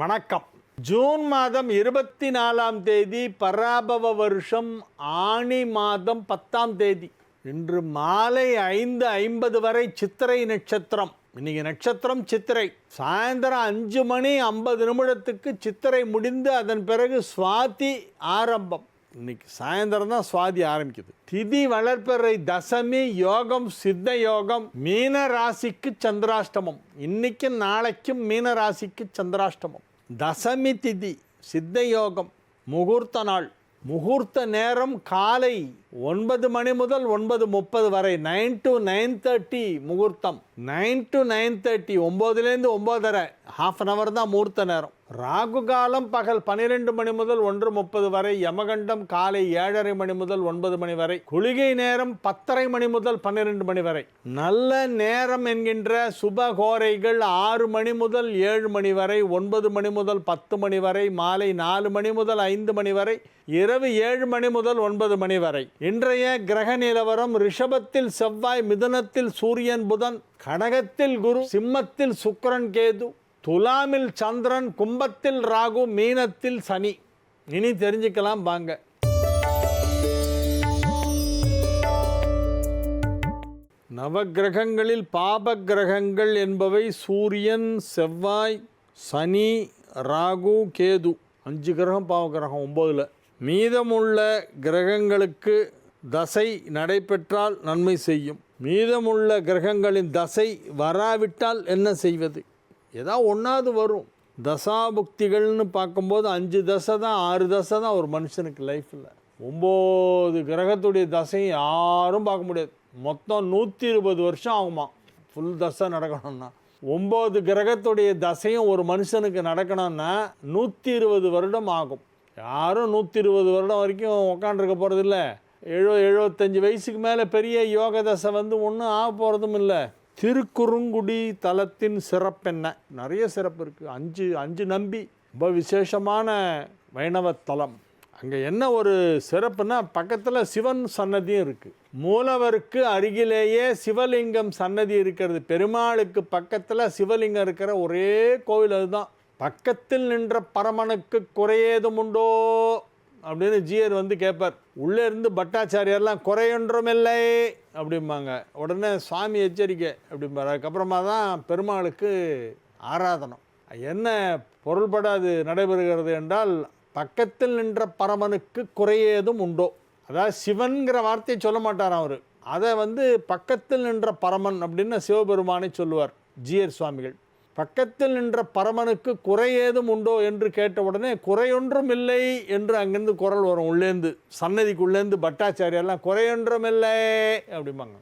வணக்கம். ஜூன் மாதம் 24ஆம் தேதி பராபவ வருஷம் ஆனி மாதம் 10ஆம் தேதி. இன்று மாலை 5:50 வரை சித்திரை நட்சத்திரம். இன்னைக்கு நட்சத்திரம் சித்திரை. சாயந்தரம் 5:50 சித்திரை முடிந்து அதன் பிறகு சுவாதி ஆரம்பம். இன்னைக்கு சாயந்தரம் தான் சுவாதி ஆரம்பிக்குது. திதி வளர்ப்பிறை தசமி, யோகம் சித்த யோகம். மீன ராசிக்கு சந்திராஷ்டமம். இன்னைக்கும் நாளைக்கும் மீன ராசிக்கு சந்திராஷ்டமம். தசமி திதி, சித்த யோகம், முகூர்த்த நாள். முகூர்த்த நேரம் காலை 9 மணி முதல் 9:30 வரை. 9 to 9:30 முகூர்த்தம். 9 to 9:30, 9லேருந்து 9:30, ½ அன் அவர் தான் முகூர்த்த நேரம். ராகு காலம் பகல் 12 மணி முதல் 1:30 வரை. யமகண்டம் காலை 7:30 மணி முதல் 9 மணி வரை. குளிகை நேரம் 10:30 மணி முதல் 12 மணி வரை. நல்ல நேரம் என்கின்ற சுபகோரைகள் 6 மணி முதல் 7 மணி வரை, 9 மணி முதல் 10 மணி வரை, மாலை 4 மணி முதல் 5 மணி வரை, இரவு 7 மணி முதல் 9 மணி வரை. இன்றைய கிரக நிலவரம்: ரிஷபத்தில் செவ்வாய், மிதுனத்தில் சூரியன் புதன், கடகத்தில் குரு, சிம்மத்தில் சுக்கிரன் கேது, துலாமில் சந்திரன், கும்பத்தில் ராகு, மீனத்தில் சனி. இனி தெரிஞ்சுக்கலாம் வாங்க. நவகிரகங்களில் பாப கிரகங்கள் என்பவை சூரியன், செவ்வாய், சனி, ராகு, கேது. 5 கிரகம் பாவ கிரகம் 9ல். மீதமுள்ள கிரகங்களுக்கு தசை நடைபெற்றால் நன்மை செய்யும். மீதமுள்ள கிரகங்களின் தசை வராவிட்டால் என்ன செய்வது? ஏதாவது ஒன்றாவது வரும். தசாபுக்திகள்னு பார்க்கும்போது 5 தசை தான், 6 தசை தான் ஒரு மனுஷனுக்கு லைஃப்பில். 9 கிரகத்துடைய தசையும் யாரும் பார்க்க முடியாது. மொத்தம் 120 வருஷம் ஆகுமா ஃபுல் தசை நடக்கணும்னா. 9 கிரகத்துடைய தசையும் ஒரு மனுஷனுக்கு நடக்கணும்னா 120 வருடம் ஆகும். யாரும் 120 வருடம் வரைக்கும் உக்காண்டிருக்க போகிறதில்ல. 75 வயசுக்கு மேலே பெரிய யோக தசை ஒன்றும் ஆக போகிறதும் இல்லை. திருக்குறுங்குடி தலத்தின் சிறப்பென்ன? நிறைய சிறப்பு இருக்குது. 5 நம்பி ரொம்ப விசேஷமான வைணவ தலம். அங்கே என்ன ஒரு சிறப்புனா, பக்கத்தில் சிவன் சன்னதியும் இருக்குது. மூலவருக்கு அருகிலேயே சிவலிங்கம் சன்னதி இருக்கிறது. பெருமாளுக்கு பக்கத்தில் சிவலிங்கம் இருக்கிற ஒரே கோவில் அதுதான். பக்கத்தில் நின்ற பரமனுக்கு குறையேதும் உண்டோ அப்படின்னு ஜீயர் கேட்பார். உள்ளே இருந்து பட்டாச்சாரியர்லாம் குறையொன்றுமில்லை அப்படிம்பாங்க. உடனே சுவாமி எச்சரிக்கை அப்படிம்பார். அதுக்கப்புறமா தான் பெருமாளுக்கு ஆராதனம். என்ன பொருள்படாது நடைபெறுகிறது என்றால், பக்கத்தில் நின்ற பரமனுக்கு குறையேதும் உண்டோ. அதாவது சிவன்கிற வார்த்தையை சொல்ல மாட்டார் அவர். அதை பக்கத்தில் நின்ற பரமன் அப்படின்னு சிவபெருமானை சொல்லுவார் ஜீயர் சுவாமிகள். பக்கத்தில் நின்ற பரமனுக்கு குறையேதும் உண்டோ என்று கேட்ட உடனே குறையொன்றும் இல்லை என்று அங்கேருந்து குரல் வரும். உள்ளேருந்து சன்னதிக்குள்ளேருந்து பட்டாச்சாரியெல்லாம் குறையொன்றும் இல்லை அப்படிம்பாங்க.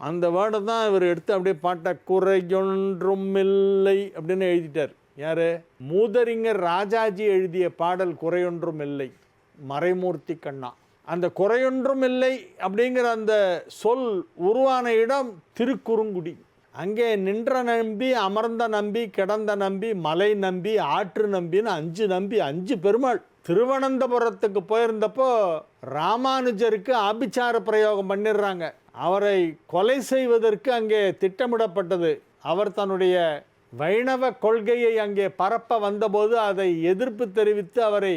அந்த வேர்டை தான் இவர் எடுத்து அப்படியே பாட்டை குறையொன்றும் இல்லை அப்படின்னு எழுதிட்டார். யார்? மூதறிஞர் ராஜாஜி எழுதிய பாடல் குறையொன்றும் இல்லை, மறைமூர்த்தி கண்ணா. அந்த குறையொன்றும் இல்லை அப்படிங்கிற அந்த சொல் உருவான இடம் திருக்குறுங்குடி. அங்கே நின்ற நம்பி, அமர்ந்த நம்பி, கிடந்த நம்பி, மலை நம்பி, ஆற்று நம்பின்னு 5 நம்பி, 5 பெருமாள். திருவனந்தபுரத்துக்கு போயிருந்தப்போ ராமானுஜருக்கு ஆபிச்சார பிரயோகம் பண்ணிடுறாங்க. அவரை கொலை செய்வதற்கு அங்கே திட்டமிடப்பட்டது. அவர் தன்னுடைய வைணவ கொள்கையை அங்கே பரப்ப வந்தபோது அதை எதிர்ப்பு தெரிவித்து அவரை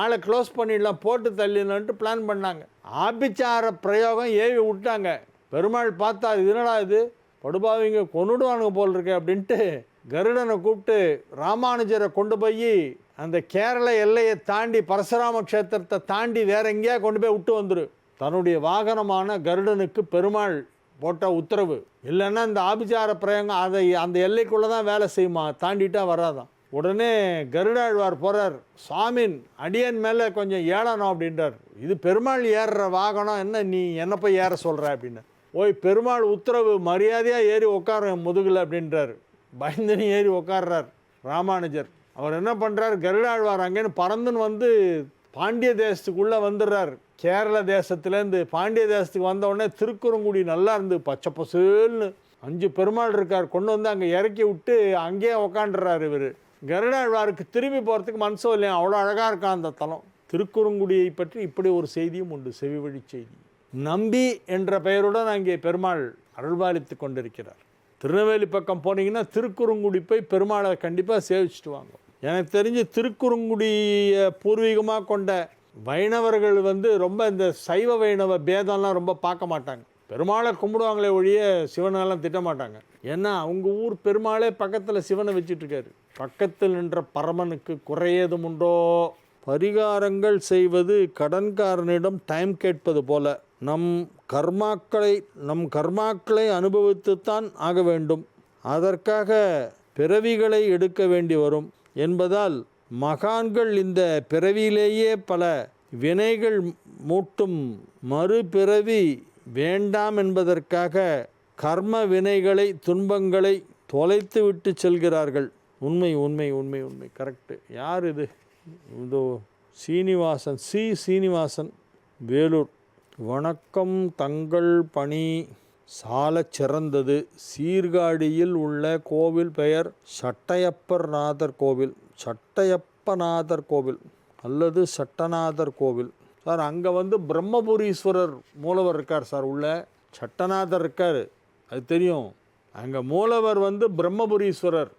ஆளை க்ளோஸ் பண்ணிடலாம், போட்டு தள்ளிடலான்ட்டு பிளான் பண்ணாங்க. ஆபிச்சார பிரயோகம் ஏவி விட்டாங்க. பெருமாள் பார்த்தா, இதனடா இது, படுபாவிங்க கொண்டுடுவானுங்க போல் இருக்கு அப்படின்ட்டு கருடனை கூப்பிட்டு ராமானுஜரை கொண்டு போய் அந்த கேரள எல்லையை தாண்டி பரசுராம க்ஷேத்திரத்தை தாண்டி வேற எங்கேயா கொண்டு போய் விட்டு வந்துரு. தன்னுடைய வாகனமான கருடனுக்கு பெருமாள் போட்ட உத்தரவு. இல்லைன்னா இந்த ஆபிச்சார பிரயோகம் அதை அந்த எல்லைக்குள்ளே தான் வேலை செய்யுமா, தாண்டிட்டா வராதான். உடனே கருடாழ்வார் போகிறார். சுவாமின் அடியன் மேலே கொஞ்சம் ஏளனம் அப்படின்றார். இது பெருமாள் ஏறுற வாகனம், என்ன நீ என்ன போய் ஏற சொல்கிற அப்படின்னு. ஓய், பெருமாள் உத்தரவு, மரியாதையாக ஏறி உட்கார முதுகில் அப்படின்றார். பயந்துன்னு ஏறி உட்கார்றார் ராமானுஜர். அவர் என்ன பண்ணுறார், கருடாழ்வார் அங்கேன்னு பறந்துன்னு பாண்டிய தேசத்துக்குள்ளே வந்துடுறார். கேரள தேசத்துலேருந்து பாண்டிய தேசத்துக்கு வந்த உடனே திருக்குறுங்குடி நல்லா இருந்து பச்சை பசேல்னு 5 பெருமாள் இருக்கார். கொண்டு அங்கே இறக்கி விட்டு அங்கேயே உக்காண்டுறார் இவர். கருடாழ்வாருக்கு திரும்பி போகிறதுக்கு மனசோ இல்லையா, அவ்வளோ அழகாக இருக்கான் அந்த தலம். திருக்குறுங்குடியை பற்றி இப்படி ஒரு செய்தியும் உண்டு, செவி வழி செய்தி. நம்பி என்ற பெயருடன் அங்கே பெருமாள் அருள்பாலித்து கொண்டிருக்கிறார். திருநெல்வேலி பக்கம் போனீங்கன்னா திருக்குறுங்குடி போய் பெருமாளை கண்டிப்பாக சேவிச்சுட்டு வாங்க. எனக்கு தெரிஞ்சு திருக்குறுங்குடியை பூர்வீகமாக கொண்ட வைணவர்கள் வந்து ரொம்ப இந்த சைவ வைணவ பேதம்லாம் ரொம்ப பார்க்க மாட்டாங்க. பெருமாளை கும்பிடுவாங்களே ஒழிய சிவனெல்லாம் திட்ட மாட்டாங்க. ஏன்னா அவங்க ஊர் பெருமாளே பக்கத்தில் சிவனை வச்சிட்ருக்காரு. பக்கத்தில் நின்ற பரமனுக்கு குறையதும் உண்டோ. பரிகாரங்கள் செய்வது கடன்காரனிடம் டைம் கேட்பது போல நம் கர்மாக்களை அனுபவித்துத்தான் ஆக வேண்டும். அதற்காக பிறவிகளை எடுக்க வேண்டி வரும் என்பதால் மகான்கள் இந்த பிறவியிலேயே பல வினைகள் மூட்டும் மறுபிறவி வேண்டாம் என்பதற்காக கர்ம வினைகளை துன்பங்களை தொலைத்து விட்டு செல்கிறார்கள். உண்மை உண்மை உண்மை உண்மை கரெக்டு. யார் இது? இதோ சீனிவாசன் வேலூர். வணக்கம். தங்கள் பணி சாலச் சிறந்தது. சீர்காழியில் உள்ள கோவில் பெயர் சட்டையப்பநாதர் கோவில் அல்லது சட்டநாதர் கோவில். சார் அங்கே வந்து பிரம்மபுரீஸ்வரர் மூலவர் இருக்கார் சார். உள்ள சட்டநாதர் இருக்கார், அது தெரியும். அங்கே மூலவர் வந்து பிரம்மபுரீஸ்வரர்,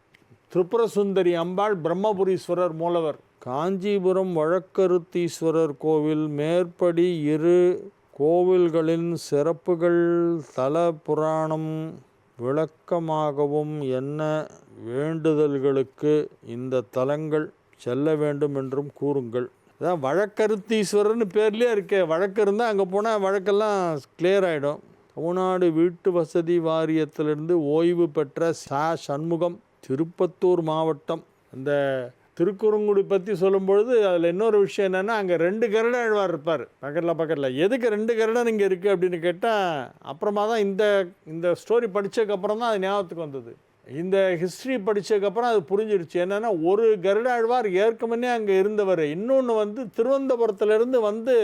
திரிபுரசுந்தரி அம்பாள் பிரம்மபுரீஸ்வரர் மூலவர். காஞ்சிபுரம் வழக்கருத்தீஸ்வரர் கோவில். மேற்படி இரு கோவில்களின் சிறப்புகள் தல புராணம் விளக்கமாகவும் என்ன வேண்டுதல்களுக்கு இந்த தலங்கள் செல்ல வேண்டும் என்றும் கூறுங்கள். அதான் வழக்கருத்தீஸ்வரர்னு பேர்லேயே இருக்கே. வழக்கு இருந்தால் அங்கே போனால் வழக்கெல்லாம் கிளியர் ஆகிடும். தமிழ்நாடு வீட்டு வசதி வாரியத்திலிருந்து ஓய்வு பெற்ற சண்முகம், திருப்பத்தூர் மாவட்டம். இந்த திருக்குறுங்குடி பற்றி சொல்லும்பொழுது அதில் இன்னொரு விஷயம் என்னென்னா, அங்கே 2 கருடாழ்வார் இருப்பார் பக்கத்தில். எதுக்கு 2 கருடன் இங்கே இருக்குது அப்படின்னு கேட்டால் அப்புறமா தான் இந்த ஸ்டோரி படித்ததுக்கப்புறம் தான் அது ஞாபகத்துக்கு வந்தது. இந்த ஹிஸ்ட்ரி படித்ததுக்கப்புறம் அது புரிஞ்சிடுச்சு. என்னென்னா, ஒரு கருடாழ்வார் ஏற்கனவே அங்கே இருந்தவர். இன்னொன்று வந்து திருவனந்தபுரத்துலேருந்து வந்து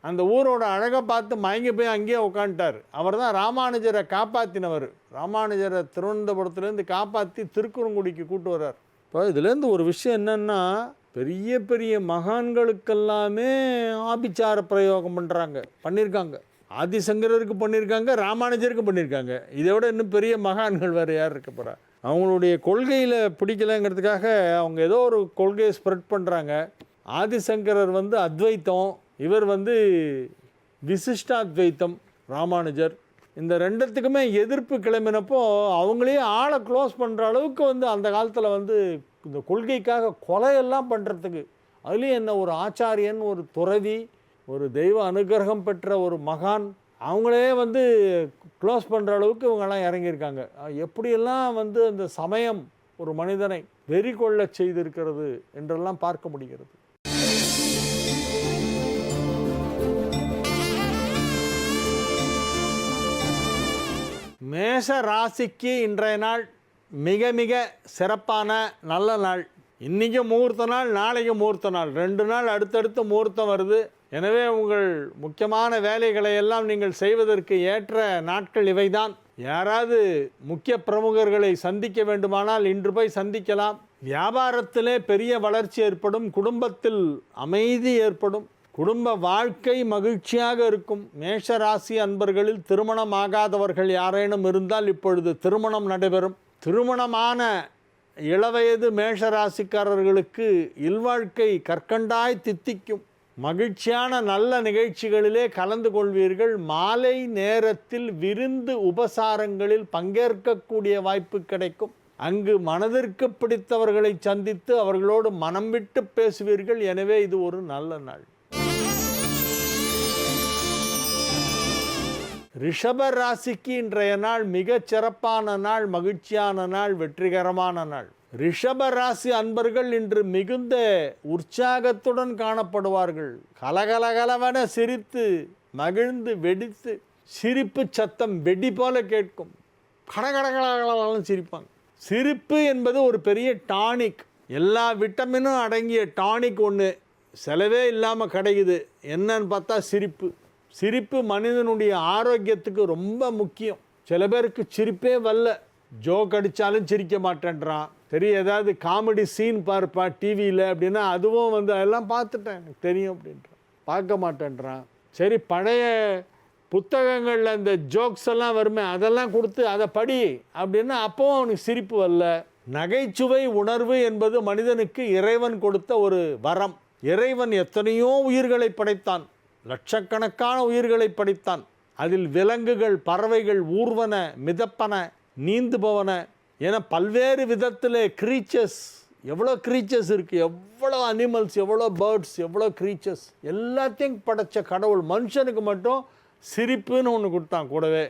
அந்த ஊரோட அழகை பார்த்து மயங்கி போய் அங்கேயே உட்காந்துட்டார். அவர் தான் ராமானுஜரை காப்பாற்றினவர். ராமானுஜரை திருவனந்தபுரத்துலேருந்து காப்பாற்றி திருக்குறுங்குடிக்கு கூட்டு வர்றார். இப்போ இதுலேருந்து ஒரு விஷயம் என்னென்னா, பெரிய பெரிய மகான்களுக்கெல்லாமே ஆபிச்சார பிரயோகம் பண்ணியிருக்காங்க. ஆதிசங்கரருக்கு பண்ணியிருக்காங்க, ராமானுஜருக்கு பண்ணியிருக்காங்க. இதை விட இன்னும் பெரிய மகான்கள் வேறு யார் இருக்க போகிறா? அவங்களுடைய கொள்கையில் பிடிக்கலைங்கிறதுக்காக அவங்க ஏதோ ஒரு கொள்கையை ஸ்ப்ரெட் பண்ணுறாங்க. ஆதிசங்கரர் வந்து அத்வைத்தம், இவர் வந்து விசிஷ்டாத்வைத்தம் ராமானுஜர். இந்த ரெண்டுத்துக்குமே எதிர்ப்பு கிளம்பினப்போ அவங்களே ஆளை க்ளோஸ் பண்ணுற அளவுக்கு வந்து அந்த காலத்தில் வந்து இந்த கொள்கைக்காக கொலையெல்லாம் பண்ணுறதுக்கு, அதுலேயும் என்ன ஒரு ஆச்சாரியன், ஒரு துறவி, ஒரு தெய்வ அனுகிரகம் பெற்ற ஒரு மகான், அவங்களே வந்து க்ளோஸ் பண்ணுற அளவுக்கு இவங்கெல்லாம் இறங்கியிருக்காங்க. எப்படியெல்லாம் வந்து அந்த சமயம் ஒரு மனிதனை வெறி கொள்ள செய்திருக்கிறது என்றெல்லாம் பார்க்க முடிகிறது. மேஷ ராசிக்கு இன்றைய நாள் மிக மிக சிறப்பான நல்ல நாள். இன்றைக்கி முகூர்த்த நாள், நாளைக்கு முகூர்த்த நாள், 2 நாள் அடுத்தடுத்து முகூர்த்தம் வருது. எனவே உங்கள் முக்கியமான வேலைகளை எல்லாம் நீங்கள் செய்வதற்கு ஏற்ற நாட்கள் இவைதான். யாராவது முக்கிய பிரமுகர்களை சந்திக்க வேண்டுமானால் இன்று போய் சந்திக்கலாம். வியாபாரத்திலே பெரிய வளர்ச்சி ஏற்படும். குடும்பத்தில் அமைதி ஏற்படும். குடும்ப வாழ்க்கை மகிழ்ச்சியாக இருக்கும். மேஷராசி அன்பர்களில் திருமணம் ஆகாதவர்கள் யாரேனும் இருந்தால் இப்பொழுது திருமணம் நடைபெறும். திருமணமான இளவயது மேஷராசிக்காரர்களுக்கு இல்வாழ்க்கை கற்கண்டாய் தித்திக்கும். மகிழ்ச்சியான நல்ல நிகழ்ச்சிகளிலே கலந்து கொள்வீர்கள். மாலை நேரத்தில் விருந்து உபசாரங்களில் பங்கேற்கக்கூடிய வாய்ப்பு கிடைக்கும். அங்கு மனதிற்கு பிடித்தவர்களை சந்தித்து அவர்களோடு மனம் விட்டு பேசுவீர்கள். எனவே இது ஒரு நல்ல நாள். ரிஷப ராசிக்கு இன்றைய நாள் மிகச் சிறப்பான நாள், மகிழ்ச்சியான நாள், வெற்றிகரமான நாள். ரிஷப ராசி அன்பர்கள் இன்று மிகுந்த உற்சாகத்துடன் காணப்படுவார்கள். கலகலகலவென சிரித்து மகிழ்ந்து வெடித்து சிரிப்பு சத்தம் வெடி போல கேட்கும். கடகடகலகலன்னு சிரிப்பாங்க. சிரிப்பு என்பது ஒரு பெரிய டானிக். எல்லா விட்டமினும் அடங்கிய டானிக் ஒன்று செலவே இல்லாமல் கிடைக்குது. என்னன்னு பார்த்தா சிரிப்பு. சிரிப்பு மனிதனுடைய ஆரோக்கியத்துக்கு ரொம்ப முக்கியம். சில பேருக்கு சிரிப்பே வரல, ஜோக் அடித்தாலும் சிரிக்க மாட்டேன்றான். சரி, ஏதாவது காமெடி சீன் பார்ப்பா டிவியில் அப்படின்னா அதுவும் வந்து அதெல்லாம் பார்த்துட்டேன் எனக்கு தெரியும் அப்படின்றான், பார்க்க மாட்டேன்றான். சரி, பழைய புத்தகங்களில் இந்த ஜோக்ஸ் எல்லாம் வருமே அதெல்லாம் கொடுத்து அதை படி அப்படின்னா அப்போவும் அவனுக்கு சிரிப்பு வரல. நகைச்சுவை உணர்வு என்பது மனிதனுக்கு இறைவன் கொடுத்த ஒரு வரம். இறைவன் எத்தனையோ உயிர்களை படைத்தான், லட்சக்கணக்கான உயிர்களை படைத்தான். அதில் விலங்குகள், பறவைகள், ஊர்வன, மிதப்பன, நீந்துபவன என பல்வேறு விதத்தில் க்ரீச்சர்ஸ், எவ்வளோ க்ரீச்சர்ஸ் இருக்குது, எவ்வளோ அனிமல்ஸ், எவ்வளோ பேர்ட்ஸ், எவ்வளோ க்ரீச்சர்ஸ் எல்லாத்தையும் படைத்த கடவுள் மனுஷனுக்கு மட்டும் சிரிப்புன்னு ஒன்று கொடுத்தான் கூடவே.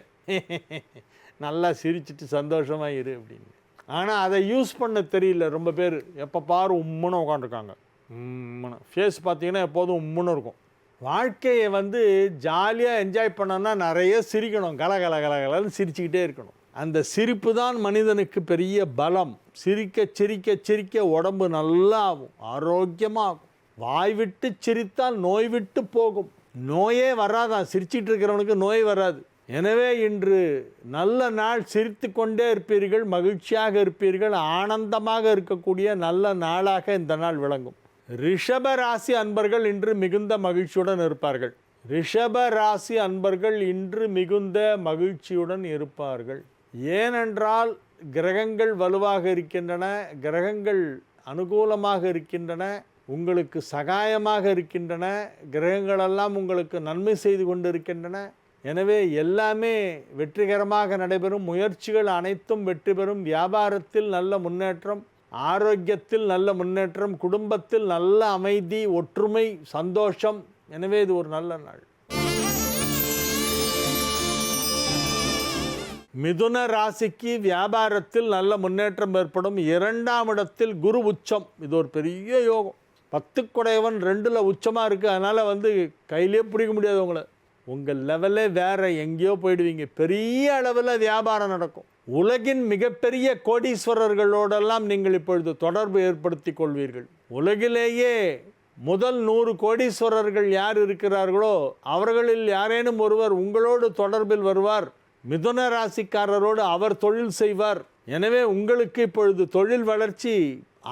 நல்லா சிரிச்சிட்டு சந்தோஷமாக இரு அப்படின்னு. ஆனால் அதை யூஸ் பண்ண தெரியல ரொம்ப பேர். எப்போ பாரு உம்முன்னு உட்காந்துருக்காங்க. ஃபேஸ் பார்த்தீங்கன்னா எப்போதும் உம்முன்னு இருக்கும். வாழ்க்கையை ஜாலியாக என்ஜாய் பண்ணோன்னா நிறைய சிரிக்கணும், கலகலன்னு சிரிச்சுக்கிட்டே இருக்கணும். அந்த சிரிப்பு தான் மனிதனுக்கு பெரிய பலம். சிரிக்க சிரிக்க சிரிக்க உடம்பு நல்லா ஆகும், ஆரோக்கியமாகும். வாய் விட்டு சிரித்தால் நோய் விட்டு போகும். நோயே வராதான், சிரிச்சிட்டு இருக்கிறவனுக்கு நோய் வராது. எனவே இன்று நல்ல நாள், சிரித்து கொண்டே இருப்பீர்கள், மகிழ்ச்சியாக இருப்பீர்கள், ஆனந்தமாக இருக்கக்கூடிய நல்ல நாளாக இந்த நாள் விளங்கும். ரிஷப ராசி அன்பர்கள் இன்று மிகுந்த மகிழ்ச்சியுடன் இருப்பார்கள். ரிஷப ராசி அன்பர்கள் இன்று மிகுந்த மகிழ்ச்சியுடன் இருப்பார்கள். ஏனென்றால் கிரகங்கள் வலுவாக இருக்கின்றன, கிரகங்கள் அனுகூலமாக இருக்கின்றன, உங்களுக்கு சகாயமாக இருக்கின்றன, கிரகங்களெல்லாம் உங்களுக்கு நன்மை செய்து கொண்டிருக்கின்றன. எனவே எல்லாமே வெற்றிகரமாக நடைபெறும். முயற்சிகள் அனைத்தும் வெற்றி பெறும். வியாபாரத்தில் நல்ல முன்னேற்றம், ஆரோக்கியத்தில் நல்ல முன்னேற்றம், குடும்பத்தில் நல்ல அமைதி, ஒற்றுமை, சந்தோஷம். எனவே இது ஒரு நல்ல நாள். மிதுன ராசிக்கு வியாபாரத்தில் நல்ல முன்னேற்றம் ஏற்படும். 2ஆம் இடத்தில் குரு உச்சம். இது ஒரு பெரிய யோகம். 10 குடையவன் 2ல் உச்சமாக இருக்குது. அதனால் கையிலே பிடிக்க முடியாது உங்களை. உங்கள் லெவலே வேறு, எங்கேயோ போயிடுவீங்க. பெரிய அளவில் வியாபாரம் நடக்கும். உலகின் மிகப்பெரிய கோடீஸ்வரர்களோடெல்லாம் நீங்கள் இப்பொழுது தொடர்பு ஏற்படுத்தி கொள்வீர்கள். உலகிலேயே முதல் 100 கோடீஸ்வரர்கள் யார் இருக்கிறார்களோ அவர்களில் யாரேனும் ஒருவர் உங்களோடு தொடர்பில் வருவார். மிதுன ராசிக்காரரோடு அவர் தொழில் செய்வார். எனவே உங்களுக்கு இப்பொழுது தொழில் வளர்ச்சி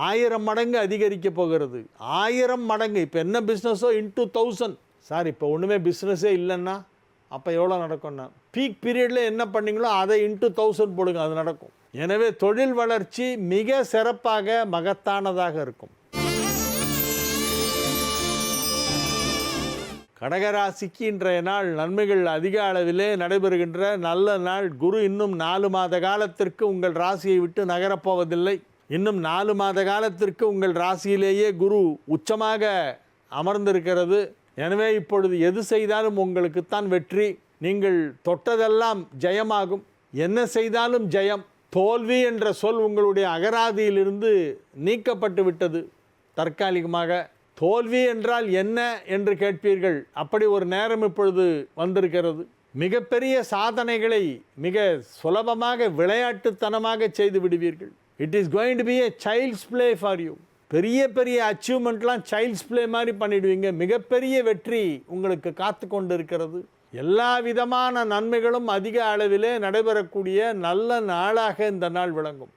1000 மடங்கு அதிகரிக்க போகிறது. 1000 மடங்கு. இப்போ என்ன பிஸ்னஸோ இன்டூ 1000. சார் இப்போ ஒன்றுமே பிஸ்னஸே இல்லைன்னா அப்போ எவ்வளோ நடக்கும்னா, பீக் பீரியடில் என்ன பண்ணிங்களோ அதை இன்டூ 1000 போடுங்க, அது நடக்கும். எனவே தொழில் வளர்ச்சி மிக சிறப்பாக மகத்தானதாக இருக்கும். கடகராசிக்கு இன்றைய நாள் நன்மைகள் அதிக அளவிலே நடைபெறுகின்ற நல்ல நாள். குரு இன்னும் 4 மாத காலத்திற்கு உங்கள் ராசியை விட்டு நகரப்போவதில்லை. இன்னும் 4 மாத காலத்திற்கு உங்கள் ராசியிலேயே குரு உச்சமாக அமர்ந்திருக்கிறது. எனவே இப்பொழுது எது செய்தாலும் உங்களுக்குத்தான் வெற்றி. நீங்கள் தொட்டதெல்லாம் ஜெயமாகும். என்ன செய்தாலும் ஜெயம். தோல்வி என்ற சொல் உங்களுடைய அகராதியிலிருந்து நீக்கப்பட்டு விட்டது தற்காலிகமாக. தோல்வி என்றால் என்ன என்று கேட்பீர்கள். அப்படி ஒரு நேரம் இப்பொழுது வந்திருக்கிறது. மிகப்பெரிய சாதனைகளை மிக சுலபமாக விளையாட்டுத்தனமாக செய்து விடுவீர்கள். It is going to be a child's play for you. பெரிய பெரிய அச்சீவ்மெண்ட்லாம் சைல்ட்ஸ் பிளே மாதிரி பண்ணிடுவீங்க. மிகப்பெரிய வெற்றி உங்களுக்கு காத்து கொண்டு இருக்கிறது. எல்லா விதமான நன்மைகளும் அதிக அளவிலே நடைபெறக்கூடிய நல்ல நாளாக இந்த நாள் விளங்கும்.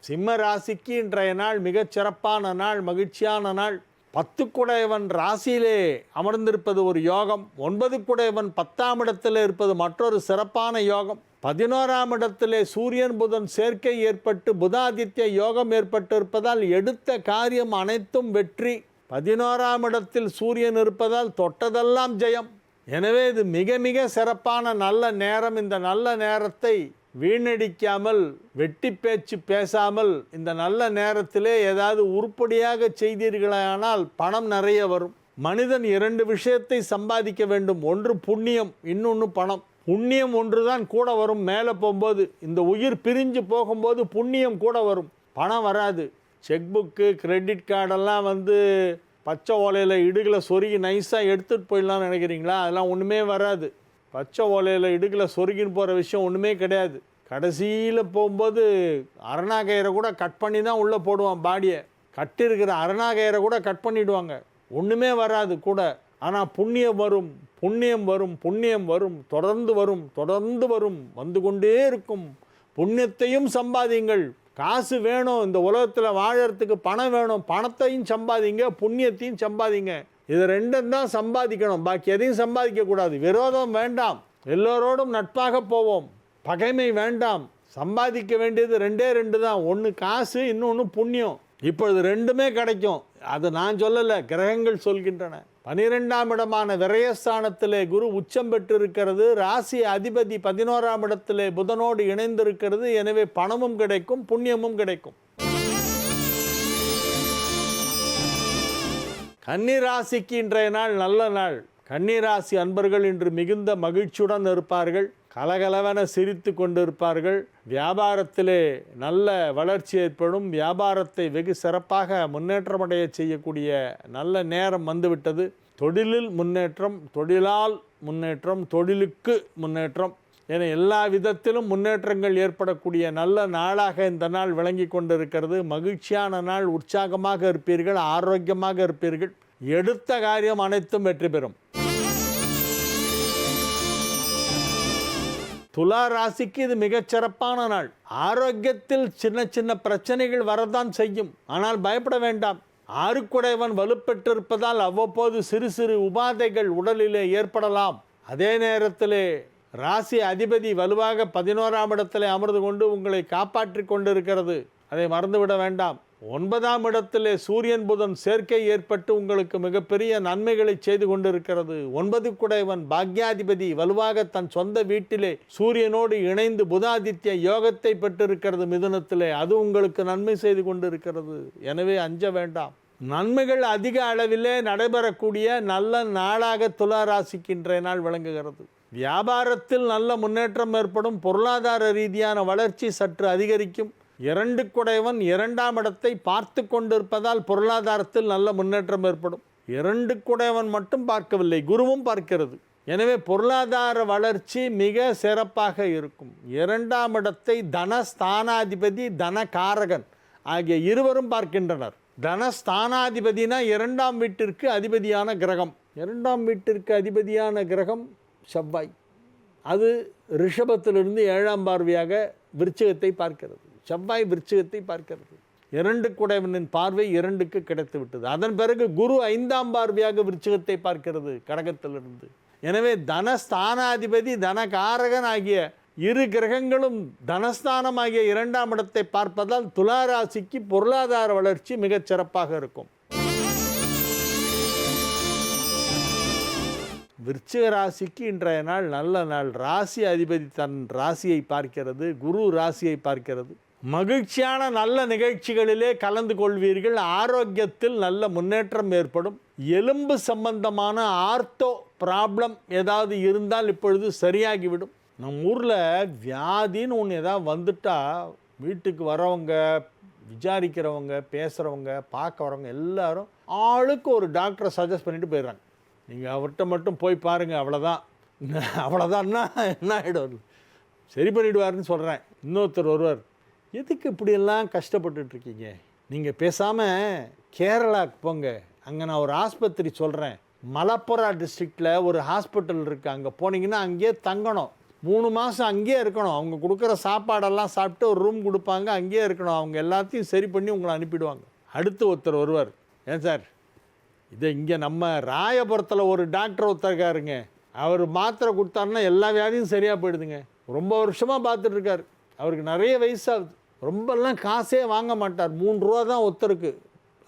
சிம்ம ராசிக்கு இன்றைய நாள் மிகச் சிறப்பான நாள், மகிழ்ச்சியான நாள். 10 குடையவன் ராசியிலே அமர்ந்திருப்பது ஒரு யோகம். 9 குடையவன் 10ஆம் இடத்தில் இருப்பது மற்றொரு சிறப்பான யோகம். 11ஆம் இடத்திலே சூரியன் புதன் சேர்க்கை ஏற்பட்டு புதாதித்ய யோகம் ஏற்பட்டு இருப்பதால் எடுத்த காரியம் அனைத்தும் வெற்றி. 11ஆம் இடத்தில் சூரியன் இருப்பதால் தொட்டதெல்லாம் ஜெயம். எனவே இது மிக மிக சிறப்பான நல்ல நேரம். இந்த நல்ல நேரத்தை வீணடிக்காமல், வெட்டி பேச்சு பேசாமல் இந்த நல்ல நேரத்திலே ஏதாவது உருப்படியாக செய்தீர்களானால் பணம் நிறைய வரும். மனிதன் 2 விஷயத்தை சம்பாதிக்க வேண்டும். ஒன்று புண்ணியம், இன்னொன்று பணம். புண்ணியம் ஒன்று தான் கூட வரும் மேலே போகும்போது. இந்த உயிர் பிரிஞ்சு போகும்போது புண்ணியம் கூட வரும், பணம் வராது. செக் புக்கு, கிரெடிட் கார்டெல்லாம் பச்சை ஓலையில் இடுகில் சொருகி நைஸாக எடுத்துகிட்டு போயிடலாம்னு நினைக்கிறீங்களா? அதெல்லாம் ஒன்றுமே வராது. பச்சை ஓலையில் இடுகில் சொருகின்னு போகிற விஷயம் ஒன்றுமே கிடையாது. கடைசியில் போகும்போது அரணாகயிறை கூட கட் பண்ணி தான் உள்ளே போடுவான் பாடியை. கட்டிருக்கிற அரணாகயிறை கூட கட் பண்ணிவிடுவாங்க, ஒன்றுமே வராது கூட. ஆனால் புண்ணியம் வரும், புண்ணியம் வரும், புண்ணியம் வரும், தொடர்ந்து வரும், தொடர்ந்து வரும், வந்து கொண்டே இருக்கும். புண்ணியத்தையும் சம்பாதிங்கள். காசு வேணும், இந்த உலகத்தில் வாழறதுக்கு பணம் வேணும். பணத்தையும் சம்பாதிங்க, புண்ணியத்தையும் சம்பாதிங்க. இது 2 தான் சம்பாதிக்கணும், பாக்கி எதையும் சம்பாதிக்கக்கூடாது. விரோதம் வேண்டாம், எல்லோரோடும் நட்பாக போவோம். பகைமை வேண்டாம். சம்பாதிக்க வேண்டியது ரெண்டே ரெண்டு தான். ஒன்று காசு, இன்னொன்று புண்ணியம். இப்பொழுது ரெண்டுமே கிடைக்கும். அது நான் சொல்லலை, கிரகங்கள் சொல்கின்றன. 12ஆம் இடமான விரயஸ்தானத்திலே குரு உச்சம் பெற்றிருக்கிறது. ராசி அதிபதி 11ஆம் இடத்திலே புதனோடு இணைந்திருக்கிறது. எனவே பணமும் கிடைக்கும், புண்ணியமும் கிடைக்கும். கன்னிராசிக்கு இன்றைய நாள் நல்ல நாள். கன்னிராசி அன்பர்கள் இன்று மிகுந்த மகிழ்ச்சியுடன் இருப்பார்கள். கலகலவென சிரித்து கொண்டிருப்பார்கள். வியாபாரத்திலே நல்ல வளர்ச்சி ஏற்படும். வியாபாரத்தை வெகு சிறப்பாக முன்னேற்றமடைய செய்யக்கூடிய நல்ல நேரம் வந்துவிட்டது. தொழிலில் முன்னேற்றம், தொழிலால் முன்னேற்றம், தொழிலுக்கு முன்னேற்றம் என எல்லா விதத்திலும் முன்னேற்றங்கள் ஏற்படக்கூடிய நல்ல நாளாக இந்த நாள் விளங்கி கொண்டிருக்கிறது. மகிழ்ச்சியான நாள். உற்சாகமாக இருப்பீர்கள், ஆரோக்கியமாக இருப்பீர்கள். எடுத்த காரியம் அனைத்தும் வெற்றி பெறும். துலா ராசிக்கு இது மிகச்சிறப்பான நாள். ஆரோக்கியத்தில் சின்ன சின்ன பிரச்சனைகள் வரதான் செய்யும். ஆனால் பயப்பட வேண்டாம். ஆறுக்குடையவன் வலுப்பெற்றிருப்பதால் அவ்வப்போது சிறு சிறு உபாதைகள் உடலிலே ஏற்படலாம். அதே நேரத்திலே ராசி அதிபதி வலுவாக 11ஆம் இடத்திலே அமர்ந்து கொண்டு உங்களை காப்பாற்றி கொண்டிருக்கிறது. அதை மறந்துவிட வேண்டாம். 9ஆம் இடத்திலே சூரியன் புதன் சேர்க்கை ஏற்பட்டு உங்களுக்கு மிகப்பெரிய நன்மைகளை செய்து கொண்டிருக்கிறது. 9 குடையவன் பாக்யாதிபதி வலுவாக தன் சொந்த வீட்டிலே சூரியனோடு இணைந்து புதாதித்ய யோகத்தை பெற்றிருக்கிறது மிதுனத்திலே. அது உங்களுக்கு நன்மை செய்து கொண்டிருக்கிறது. எனவே அஞ்ச வேண்டாம். நன்மைகள் அதிக அளவிலே நடைபெறக்கூடிய நல்ல நாளாக துலா ராசிக்கு இன்றைய நாள் விளங்குகிறது. வியாபாரத்தில் நல்ல முன்னேற்றம் ஏற்படும். பொருளாதார ரீதியான வளர்ச்சி சற்று அதிகரிக்கும். 2 குடையவன் 2ஆம் இடத்தை பார்த்து கொண்டிருப்பதால் பொருளாதாரத்தில் நல்ல முன்னேற்றம் ஏற்படும். 2 குடையவன் மட்டும் பார்க்கவில்லை, குருவும் பார்க்கிறது. எனவே பொருளாதார வளர்ச்சி மிக சிறப்பாக இருக்கும். 2ஆம் இடத்தை தனஸ்தானாதிபதி தனகாரகன் ஆகிய இருவரும் பார்க்கின்றனர். தனஸ்தானாதிபதினா 2ஆம் வீட்டிற்கு அதிபதியான கிரகம். 2ஆம் வீட்டிற்கு அதிபதியான கிரகம் செவ்வாய். அது ரிஷபத்திலிருந்து 7ஆம் பார்வையாக விருச்சிகத்தை பார்க்கிறது. செவ்வாய் விருச்சிகத்தை பார்க்கிறது. 2 குடையவனின் பார்வை 2க்கு கிடைத்து விட்டது. அதன் பிறகு குரு 5ஆம் பார்வையாக விருச்சிகத்தை பார்க்கிறது கடகத்திலிருந்து. எனவே தனஸ்தானாதிபதி தனகாரகன் ஆகிய இரு கிரகங்களும் தனஸ்தானம் ஆகிய 2ஆம் இடத்தை பார்ப்பதால் துலா ராசிக்கு பொருளாதார வளர்ச்சி மிகச் சிறப்பாக இருக்கும். விருச்சிக ராசிக்கு இன்றைய நாள் நல்ல நாள். ராசி அதிபதி தன் ராசியை பார்க்கிறது, குரு ராசியை பார்க்கிறது. மகிழ்ச்சியான நல்ல நிகழ்ச்சிகளிலே கலந்து கொள்வீர்கள். ஆரோக்கியத்தில் நல்ல முன்னேற்றம் ஏற்படும். எலும்பு சம்பந்தமான ஆர்த்தோ ப்ராப்ளம் ஏதாவது இருந்தால் இப்பொழுது சரியாகிவிடும். நம்ம ஊரில் வியாதின்னு ஒன்று ஏதாவது வந்துட்டால் வீட்டுக்கு வரவங்க, விசாரிக்கிறவங்க, பேசுகிறவங்க, பார்க்க வரவங்க எல்லாரும் ஆளுக்கு ஒரு டாக்டரை சஜஸ்ட் பண்ணிட்டு போயிடுறாங்க. நீங்கள் அவர்கிட்ட மட்டும் போய் பாருங்கள், அவ்வளோதான்னா என்ன ஆகிடும், சரி பண்ணிவிடுவார்னு சொல்கிறேன். இன்னொருத்தர் ஒருவர், எதுக்கு இப்படியெல்லாம் கஷ்டப்பட்டுட்ருக்கீங்க, நீங்கள் பேசாமல் கேரளாவுக்கு போங்க, அங்கே நான் ஒரு ஆஸ்பத்திரி சொல்கிறேன், மலப்புரா டிஸ்ட்ரிக்டில் ஒரு ஹாஸ்பிட்டல் இருக்குது, அங்கே போனீங்கன்னா அங்கேயே தங்கணும், 3 மாதம் அங்கேயே இருக்கணும், அவங்க கொடுக்குற சாப்பாடெல்லாம் சாப்பிட்டு ஒரு ரூம் கொடுப்பாங்க, அங்கேயே இருக்கணும், அவங்க எல்லாத்தையும் சரி பண்ணி உங்களை அனுப்பிடுவாங்க. அடுத்து ஒருத்தர் வருவார், ஏன் சார் இதை இங்கே நம்ம ராயபுரத்தில் ஒரு டாக்டர் ஒருத்தருக்காருங்க, அவர் மாத்திரை கொடுத்தாருன்னா எல்லா வியாதியும் சரியாக போயிடுதுங்க, ரொம்ப வருஷமாக பார்த்துட்ருக்காரு, அவருக்கு நிறைய வயசாகுது, ரொம்பலாம் காசே வாங்க மாட்டார், 3 ரூபா தான் ஒருத்தருக்கு,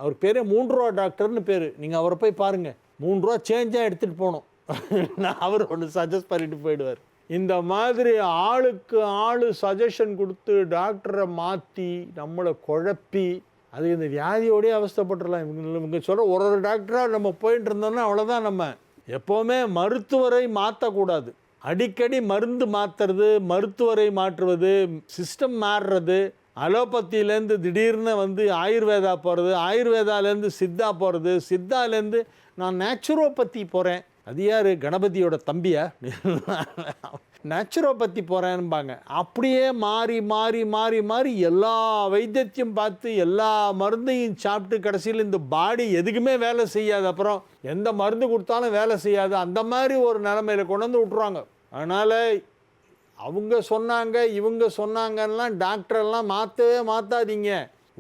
அவர் பேரே 3 ரூபா டாக்டர்னு பேர், நீங்கள் அவரை போய் பாருங்கள், 3 ரூபா சேஞ்சாக எடுத்துகிட்டு போகணும், நான் அவர் ஒன்று சஜஸ்ட் பண்ணிட்டு போயிடுவார். இந்த மாதிரி ஆளுக்கு ஆள் சஜஷன் கொடுத்து டாக்டரை மாற்றி நம்மளை குழப்பி அது இந்த வியாதியோடய அவஸ்தைப்பட்டுடலாம். இவங்க சொல்கிற ஒரு டாக்டராக நம்ம போயிட்டு இருந்தோம்னா அவ்வளோதான். நம்ம எப்போவுமே மருத்துவரை மாற்றக்கூடாது. அடிக்கடி மருந்து மாற்றுறது, மருத்துவரை மாற்றுவது, சிஸ்டம் மாறுறது, அலோபதியிலேருந்து திடீர்னு ஆயுர்வேதா போகிறது, ஆயுர்வேதாலேருந்து சித்தா போகிறது, சித்தாலேருந்து நான் நேச்சுரோபதி போகிறேன், அது யார் கணபதியோட தம்பியா, நேச்சுரோபதி போகிறேன்பாங்க. அப்படியே மாறி மாறி மாறி மாறி எல்லா வைத்தியத்தையும் பார்த்து எல்லா மருந்தையும் சாப்பிட்டு கடைசியில் இந்த பாடி எதுக்குமே வேலை செய்யாது, அப்புறம் எந்த மருந்து கொடுத்தாலும் வேலை செய்யாது, அந்த மாதிரி ஒரு நிலைமையில் கொண்டு வந்து விட்ருவாங்க. அதனால் அவங்க சொன்னாங்க இவங்க சொன்னாங்கலாம் டாக்டரெல்லாம் மாற்றவே மாற்றாதீங்க.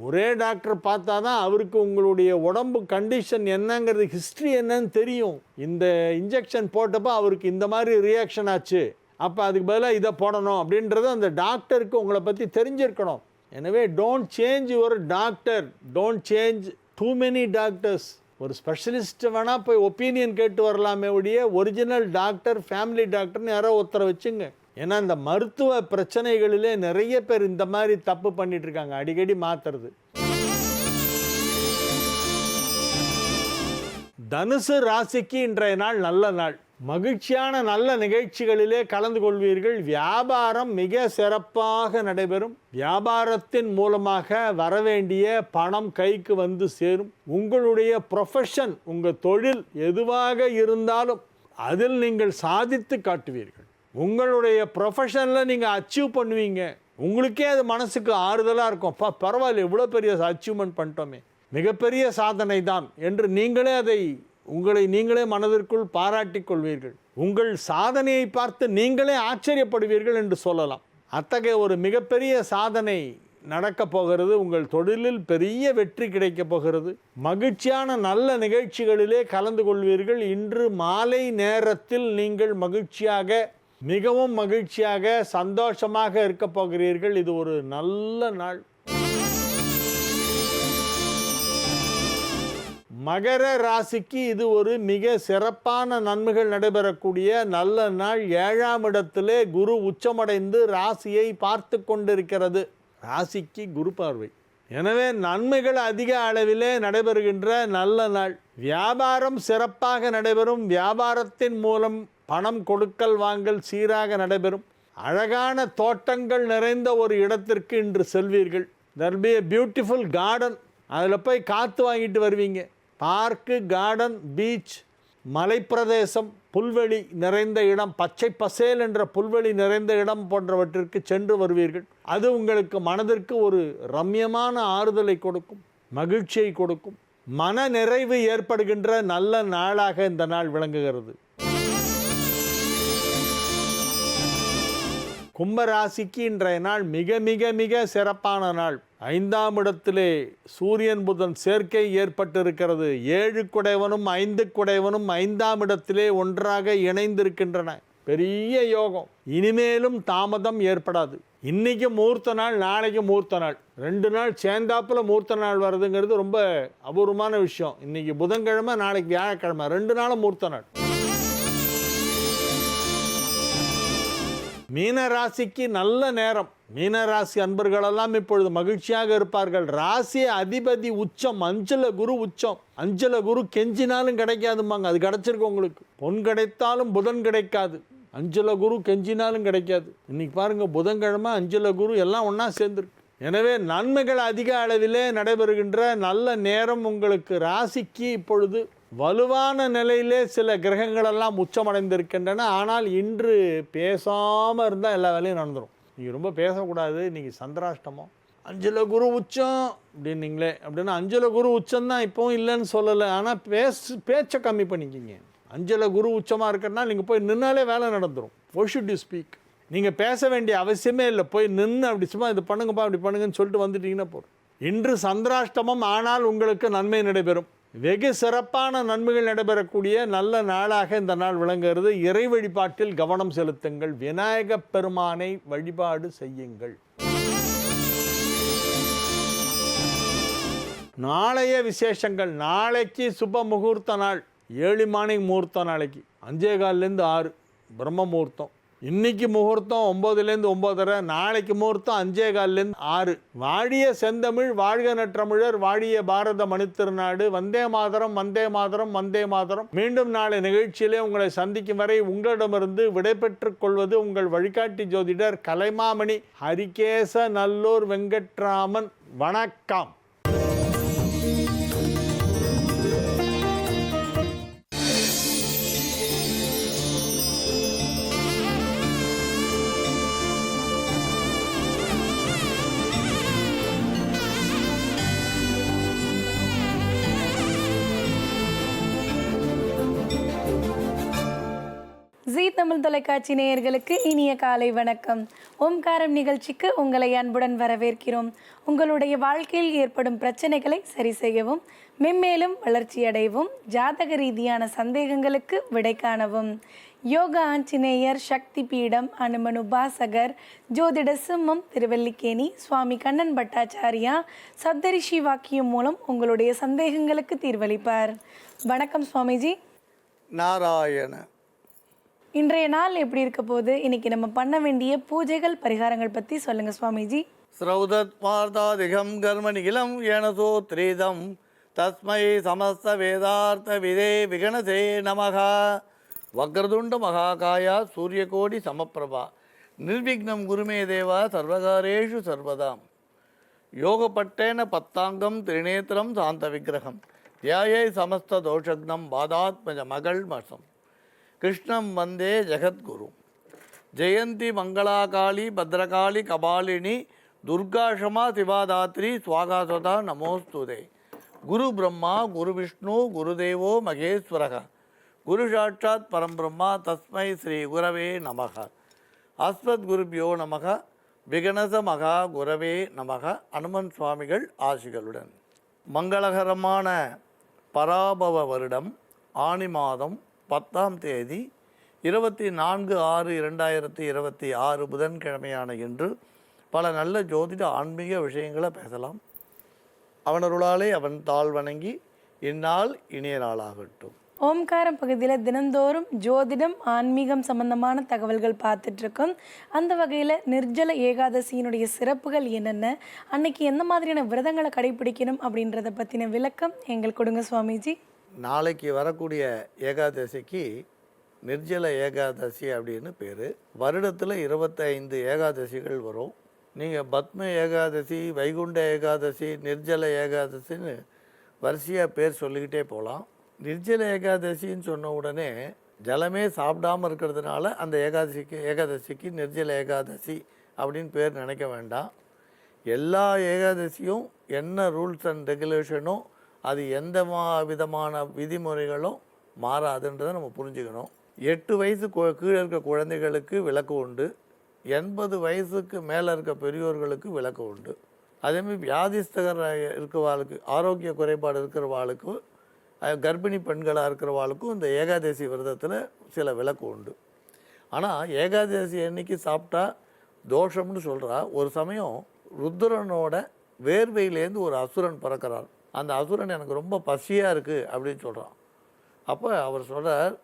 ஒரே டாக்டர் பார்த்தா தான் அவருக்கு உங்களுடைய உடம்பு கண்டிஷன் என்னங்கிறது, ஹிஸ்ட்ரி என்னன்னு தெரியும். இந்த இன்ஜெக்ஷன் போட்டப்போ அவருக்கு இந்த மாதிரி ரியாக்ஷன் ஆச்சு, அப்போ அதுக்கு பதிலாக இதை போடணும் அப்படின்றது அந்த டாக்டருக்கு உங்களை பற்றி தெரிஞ்சிருக்கணும். எனவே don't change your doctor, don't change too many doctors. ஒரு ஸ்பெஷலிஸ்ட் வேணால் போய் ஒப்பீனியன் கேட்டு வரலாமே ஒழிய ஒரிஜினல் டாக்டர், ஃபேமிலி டாக்டர்னு யாரோ ஒருத்தரை வச்சுங்க. ஏன்னா இந்த மருத்துவ பிரச்சனைகளிலே நிறைய பேர் இந்த மாதிரி தப்பு பண்ணிட்டு இருக்காங்க, அடிக்கடி மாற்றுறது. தனுசு ராசிக்கு இன்றைய நாள் நல்ல நாள். மகிழ்ச்சியான நல்ல நிகழ்ச்சிகளிலே கலந்து கொள்வீர்கள். வியாபாரம் மிக சிறப்பாக நடைபெறும். வியாபாரத்தின் மூலமாக வரவேண்டிய பணம் கைக்கு வந்து சேரும். உங்களுடைய ப்ரொஃபஷன், உங்கள் தொழில் எதுவாக இருந்தாலும் அதில் நீங்கள் சாதித்து காட்டுவீர்கள். உங்களுடைய ப்ரொஃபஷனில் நீங்கள் அச்சீவ் பண்ணுவீங்க. உங்களுக்கே அது மனசுக்கு ஆறுதலாக இருக்கும். பரவாயில்ல, இவ்வளோ பெரிய அச்சீவ்மெண்ட் பண்ணிட்டோமே, மிகப்பெரிய சாதனை தான் என்று உங்களை நீங்களே மனதிற்குள் பாராட்டிக் கொள்வீர்கள். உங்கள் சாதனையை பார்த்து நீங்களே ஆச்சரியப்படுவீர்கள் என்று சொல்லலாம். அத்தகைய ஒரு மிகப்பெரிய சாதனை நடக்கப் போகிறது. உங்கள் தொழிலில் பெரிய வெற்றி கிடைக்கப் போகிறது. மகிழ்ச்சியான நல்ல நிகழ்ச்சிகளிலே கலந்து கொள்வீர்கள். இன்று மாலை நேரத்தில் நீங்கள் மிகவும் மகிழ்ச்சியாக சந்தோஷமாக இருக்கப் போகிறீர்கள். இது ஒரு நல்ல நாள். மகர ராசிக்கு இது ஒரு மிக சிறப்பான நன்மைகள் நடைபெறக்கூடிய நல்ல நாள். 7ஆம் இடத்திலே குரு உச்சமடைந்து ராசியை பார்த்து கொண்டிருக்கிறது. ராசிக்கு குரு பார்வை. எனவே நன்மைகள் அதிக அளவிலே நடைபெறுகின்ற நல்ல நாள். வியாபாரம் சிறப்பாக நடைபெறும். வியாபாரத்தின் மூலம் பணம் கொடுக்கல் வாங்கல் சீராக நடைபெறும். அழகான தோட்டங்கள் நிறைந்த ஒரு இடத்திற்கு இன்று செல்வீர்கள். there will be a beautiful garden. அதில் போய் காற்று வாங்கிட்டு வருவீங்க. பார்க்கு, கார்டன், பீச், மலைப்பிரதேசம், புல்வெளி நிறைந்த இடம், பச்சை பசேல் என்ற புல்வெளி நிறைந்த இடம் போன்றவற்றிற்கு சென்று வருவீர்கள். அது உங்களுக்கு மனதிற்கு ஒரு ரம்யமான ஆறுதலை கொடுக்கும், மகிழ்ச்சியை கொடுக்கும். மன நிறைவு ஏற்படுகின்ற நல்ல நாளாக இந்த நாள் விளங்குகிறது. கும்பராசிக்கு இன்றைய நாள் மிக மிக மிக சிறப்பான நாள். 5ஆம் இடத்திலே சூரியன் புதன் சேர்க்கை ஏற்பட்டிருக்கிறது. 7 குடைவனும் 5 குடைவனும் 5ஆம் இடத்திலே ஒன்றாக இணைந்திருக்கின்றன. பெரிய யோகம். இனிமேலும் தாமதம் ஏற்படாது. இன்னைக்கு முகூர்த்த நாள், நாளைக்கு முகூர்த்த நாள், 2 நாள் சேர்ந்தாப்புல முகூர்த்த நாள் வருதுங்கிறது ரொம்ப அபூர்வமான விஷயம். இன்னைக்கு புதன்கிழமை, நாளைக்கு வியாழக்கிழமை, 2 நாளும் முகூர்த்த நாள். மீனராசிக்கு நல்ல நேரம். மீனராசி அன்பர்களெல்லாம் இப்பொழுது மகிழ்ச்சியாக இருப்பார்கள். ராசி அதிபதி உச்சம், 5ல் குரு உச்சம். 5ல் குரு கெஞ்சினாலும் கிடைக்காதும்பாங்க, அது கிடைச்சிருக்கு உங்களுக்கு. பொன் கிடைத்தாலும் புதன் கிடைக்காது. 5ல் குரு கெஞ்சினாலும் கிடைக்காது. இன்னைக்கு பாருங்க, புதன்கிழமை 5ல் குரு எல்லாம் ஒன்றா சேர்ந்துருக்கு. எனவே நன்மைகள் அதிக அளவிலே நடைபெறுகின்ற நல்ல நேரம் உங்களுக்கு. ராசிக்கு இப்பொழுது வலுவான நிலையிலே சில கிரகங்களெல்லாம் உச்சமடைந்திருக்கின்றன. ஆனால் இன்று பேசாமல் இருந்தால் எல்லா வேலையும் நடந்துடும். நீங்கள் ரொம்ப பேசக்கூடாது. இன்றைக்கி சந்திராஷ்டமம், 5ல் குரு உச்சம் அப்படின்னீங்களே, அப்படின்னா 5ல் குரு உச்சம்தான், இப்போவும் இல்லைன்னு சொல்லலை. ஆனால் பேச்சை கம்மி பண்ணிக்கிங்க. 5ல் குரு உச்சமாக இருக்கிறதுனால நீங்கள் போய் நின்னாலே வேலை நடந்துடும். Why should you speak? நீங்கள் பேச வேண்டிய அவசியமே இல்லை. போய் நின்று அப்படி சும்மா இது பண்ணுங்கப்பா, அப்படி பண்ணுங்கன்னு சொல்லிட்டு வந்துட்டீங்கன்னா போதும். இன்று சந்திராஷ்டமம், ஆனால் உங்களுக்கு நன்மை நடைபெறும். வெகு சிறப்பான நன்மைகள் நடைபெறக்கூடிய நல்ல நாளாக இந்த நாள் விளங்குகிறது. இறை வழிபாட்டில் கவனம் செலுத்துங்கள். விநாயகப் பெருமானை வழிபாடு செய்யுங்கள். நாளைய விசேஷங்கள். நாளைக்கு சுப முகூர்த்த நாள். ஏர்லி மார்னிங் முகூர்த்தம். நாளைக்கு 5:15 6 பிரம்ம முகூர்த்தம். இன்னைக்கு முகூர்த்தம் 9லேருந்து 9:30. நாளைக்கு முகூர்த்தம் 5:15 6. வாழிய செந்தமிழ், வாழ்க நற்றமிழர், வாழிய பாரத மணித்திருநாடு. வந்தே மாதரம், வந்தே மாதரம், வந்தே மாதரம். மீண்டும் நாளை நிகழ்ச்சியிலே உங்களை சந்திக்கும் வரை உங்களிடமிருந்து விடைபெற்றுக் கொள்வது உங்கள் வழிகாட்டி ஜோதிடர் கலைமாமணி ஹரிகேச நல்லூர் வெங்கட்ராமன். வணக்கம். ஜீ தமிழ் தொலைக்காட்சி நேயர்களுக்கு இனிய காலை வணக்கம். ஓம்காரம் நிகழ்ச்சிக்கு உங்களை அன்புடன் வரவேற்கிறோம். உங்களுடைய வாழ்க்கையில் ஏற்படும் பிரச்சனைகளை சரி செய்யவும், மென்மேலும் வளர்ச்சியடையவும், ஜாதக ரீதியான சந்தேகங்களுக்கு விடை காணவும் யோக ஆஞ்சநேயர், சக்தி பீடம், அனுமன் உபாசகர், ஜோதிட சிம்மம், திருவல்லிக்கேணி, சுவாமி கண்ணன் பட்டாச்சாரியா சப்தரிஷி வாக்கியம் மூலம் உங்களுடைய சந்தேகங்களுக்கு தீர்வளிப்பார். வணக்கம் சுவாமிஜி. நாராயண. இன்றைய நாள் எப்படி இருக்க போகுது? இன்னைக்கு நம்ம பண்ண வேண்டிய பூஜைகள், பரிகாரங்கள் பற்றி சொல்லுங்க சுவாமிஜி. ஸ்ரௌதத் வார்த்தாதிகம் கர்மநிகிலம் ஏனசோ த்ரீதம் தஸ்மை சமஸ்த வேதார்த்த விதே விகணசே நமக. வக்ரதுண்ட மகாகாயா சூரியகோடி சமப்பிரபா நிர்விக்னம் குருமே தேவா சர்வகாரேஷு சர்வதாம். யோகப்பட்டேன பத்தாங்கம் திரிநேத்திரம் சாந்த விக்கிரகம் தியாயை சமஸ்த தோஷக்னம் பாதாத்மஜ மகள் மசம் கிருஷ்ணம் வந்தே ஜெகத்குரு. ஜெயந்தி மங்களாகாளி பத்ரகாளி கபாலினி துர்காஷமா சிவாதாத்ரி ஸ்வாகாசதா நமோஸ்துதே. குரு பிரம்மா குரு விஷ்ணு குருதேவோ மகேஸ்வரக குரு சாட்சாத் பரம்பிரம்மா தஸ்மை ஸ்ரீ குரவே நமக. அஸ்மத் குருபியோ நமக. விகணச மகா குரவே நமக. அனுமன் சுவாமிகள் ஆசிகளுடன். மங்களகரமான பராபவ வருடம் ஆனி மாதம் 10ஆம் தேதி 24/6/2026 புதன்கிழமையான இன்று பல நல்ல ஜோதிட ஆன்மீக விஷயங்களை பேசலாம். அவனருளாலே அவன் தாழ் வணங்கி இந்நாள் இனிய நாளாகட்டும். ஓம்காரம் பகுதியில் தினந்தோறும் ஜோதிடம், ஆன்மீகம் சம்பந்தமான தகவல்கள் பார்த்துட்ருக்கோம். அந்த வகையில் நிர்ஜல ஏகாதசியினுடைய சிறப்புகள் என்னென்ன, அன்னைக்கு எந்த மாதிரியான விரதங்களை கடைபிடிக்கணும் அப்படின்றத பற்றின விளக்கம் எங்களுக்கு கொடுங்க சுவாமிஜி. நாளைக்கு வரக்கூடிய ஏகாதசிக்கு நிர்ஜல ஏகாதசி அப்படின்னு பேர். வருடத்தில் 25 ஏகாதசிகள் வரும். நீங்கள் பத்ம ஏகாதசி, வைகுண்ட ஏகாதசி, நிர்ஜல ஏகாதசின்னு வரிசையாக பேர் சொல்லிக்கிட்டே போகலாம். நிர்ஜல ஏகாதசின்னு சொன்ன உடனே ஜலமே சாப்பிடாமல் இருக்கிறதுனால அந்த ஏகாதசிக்கு நிர்ஜல ஏகாதசி அப்படின்னு பேர் நினைக்க வேண்டாம். எல்லா ஏகாதசியும் என்ன ரூல்ஸ் அண்ட் ரெகுலேஷனோ அது எந்த விதமான விதிமுறைகளும் மாறாதுன்றதை நம்ம புரிஞ்சுக்கணும். 8 வயசு கீழே இருக்க குழந்தைகளுக்கு விலக்கு உண்டு. 80 வயசுக்கு மேலே இருக்க பெரியோர்களுக்கு விலக்கு உண்டு. அதேமாதிரி வியாதிஸ்தகர் இருக்கிறவாளுக்கு, ஆரோக்கிய குறைபாடு இருக்கிறவாளுக்கு, கர்ப்பிணி பெண்களாக இருக்கிறவாளுக்கும் இந்த ஏகாதசி விரதத்தில் சில விலக்கு உண்டு. ஆனால் ஏகாதசி அன்னைக்கு சாப்பிட்டா தோஷம்னு சொல்கிறா. ஒரு சமயம் ருத்ரனோட வேர்வையிலேருந்து ஒரு அசுரன் பிறக்கிறார். அந்த அசுரன் எனக்கு ரொம்ப பசியாக இருக்குது அப்படின்னு சொல்கிறான். அப்போ அவர் சொல்கிறார்,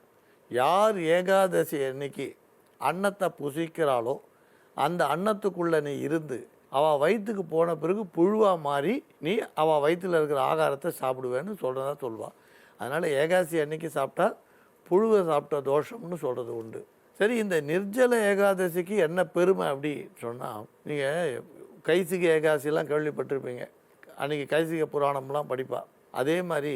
யார் ஏகாதசி அன்னைக்கு அன்னத்தை புசிக்கிறாளோ அந்த அன்னத்துக்குள்ளே நீ இருந்து அவள் வயிற்றுக்கு போன பிறகு புழுவாக மாறி நீ அவள் வயிற்றில் இருக்கிற ஆகாரத்தை சாப்பிடுவேன்னு சொல்கிறதா சொல்வாள். அதனால் ஏகாதசி அன்னைக்கு சாப்பிட்டா புழுவை சாப்பிட்ட தோஷம்னு சொல்கிறது உண்டு. சரி, இந்த நிர்ஜல ஏகாதசிக்கு என்ன பெருமை அப்படி சொன்னால், நீங்கள் கைசிக ஏகாதசிலாம் கேள்விப்பட்டிருப்பீங்க. அன்றைக்கி கைசிக புராணம்லாம் படிப்பா. அதே மாதிரி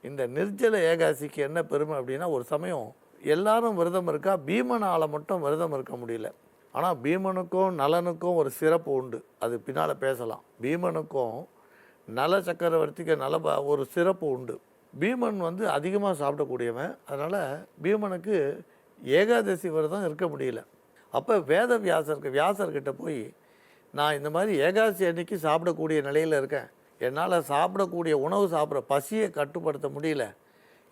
இந்த நிர்ஜல ஏகாதசிக்கு என்ன பெருமை அப்படின்னா, ஒரு சமயம் எல்லாரும் விரதம் இருக்கா, பீமனால் மட்டும் விரதம் இருக்க முடியல. ஆனால் பீமனுக்கும் நலனுக்கும் ஒரு சிறப்பு உண்டு, அது பின்னால் பேசலாம். பீமனுக்கும் நல சக்கரவர்த்திக்கு ஒரு சிறப்பு உண்டு. பீமன் அதிகமாக சாப்பிடக்கூடியவன். அதனால் பீமனுக்கு ஏகாதசி விரதம் இருக்க முடியல. அப்போ வியாசர்கிட்ட போய், நான் இந்த மாதிரி ஏகாதசி அன்னைக்கு சாப்பிடக்கூடிய நிலையில் இருக்கேன், என்னால் சாப்பிடக்கூடிய உணவு சாப்பிட்ற பசியை கட்டுப்படுத்த முடியல,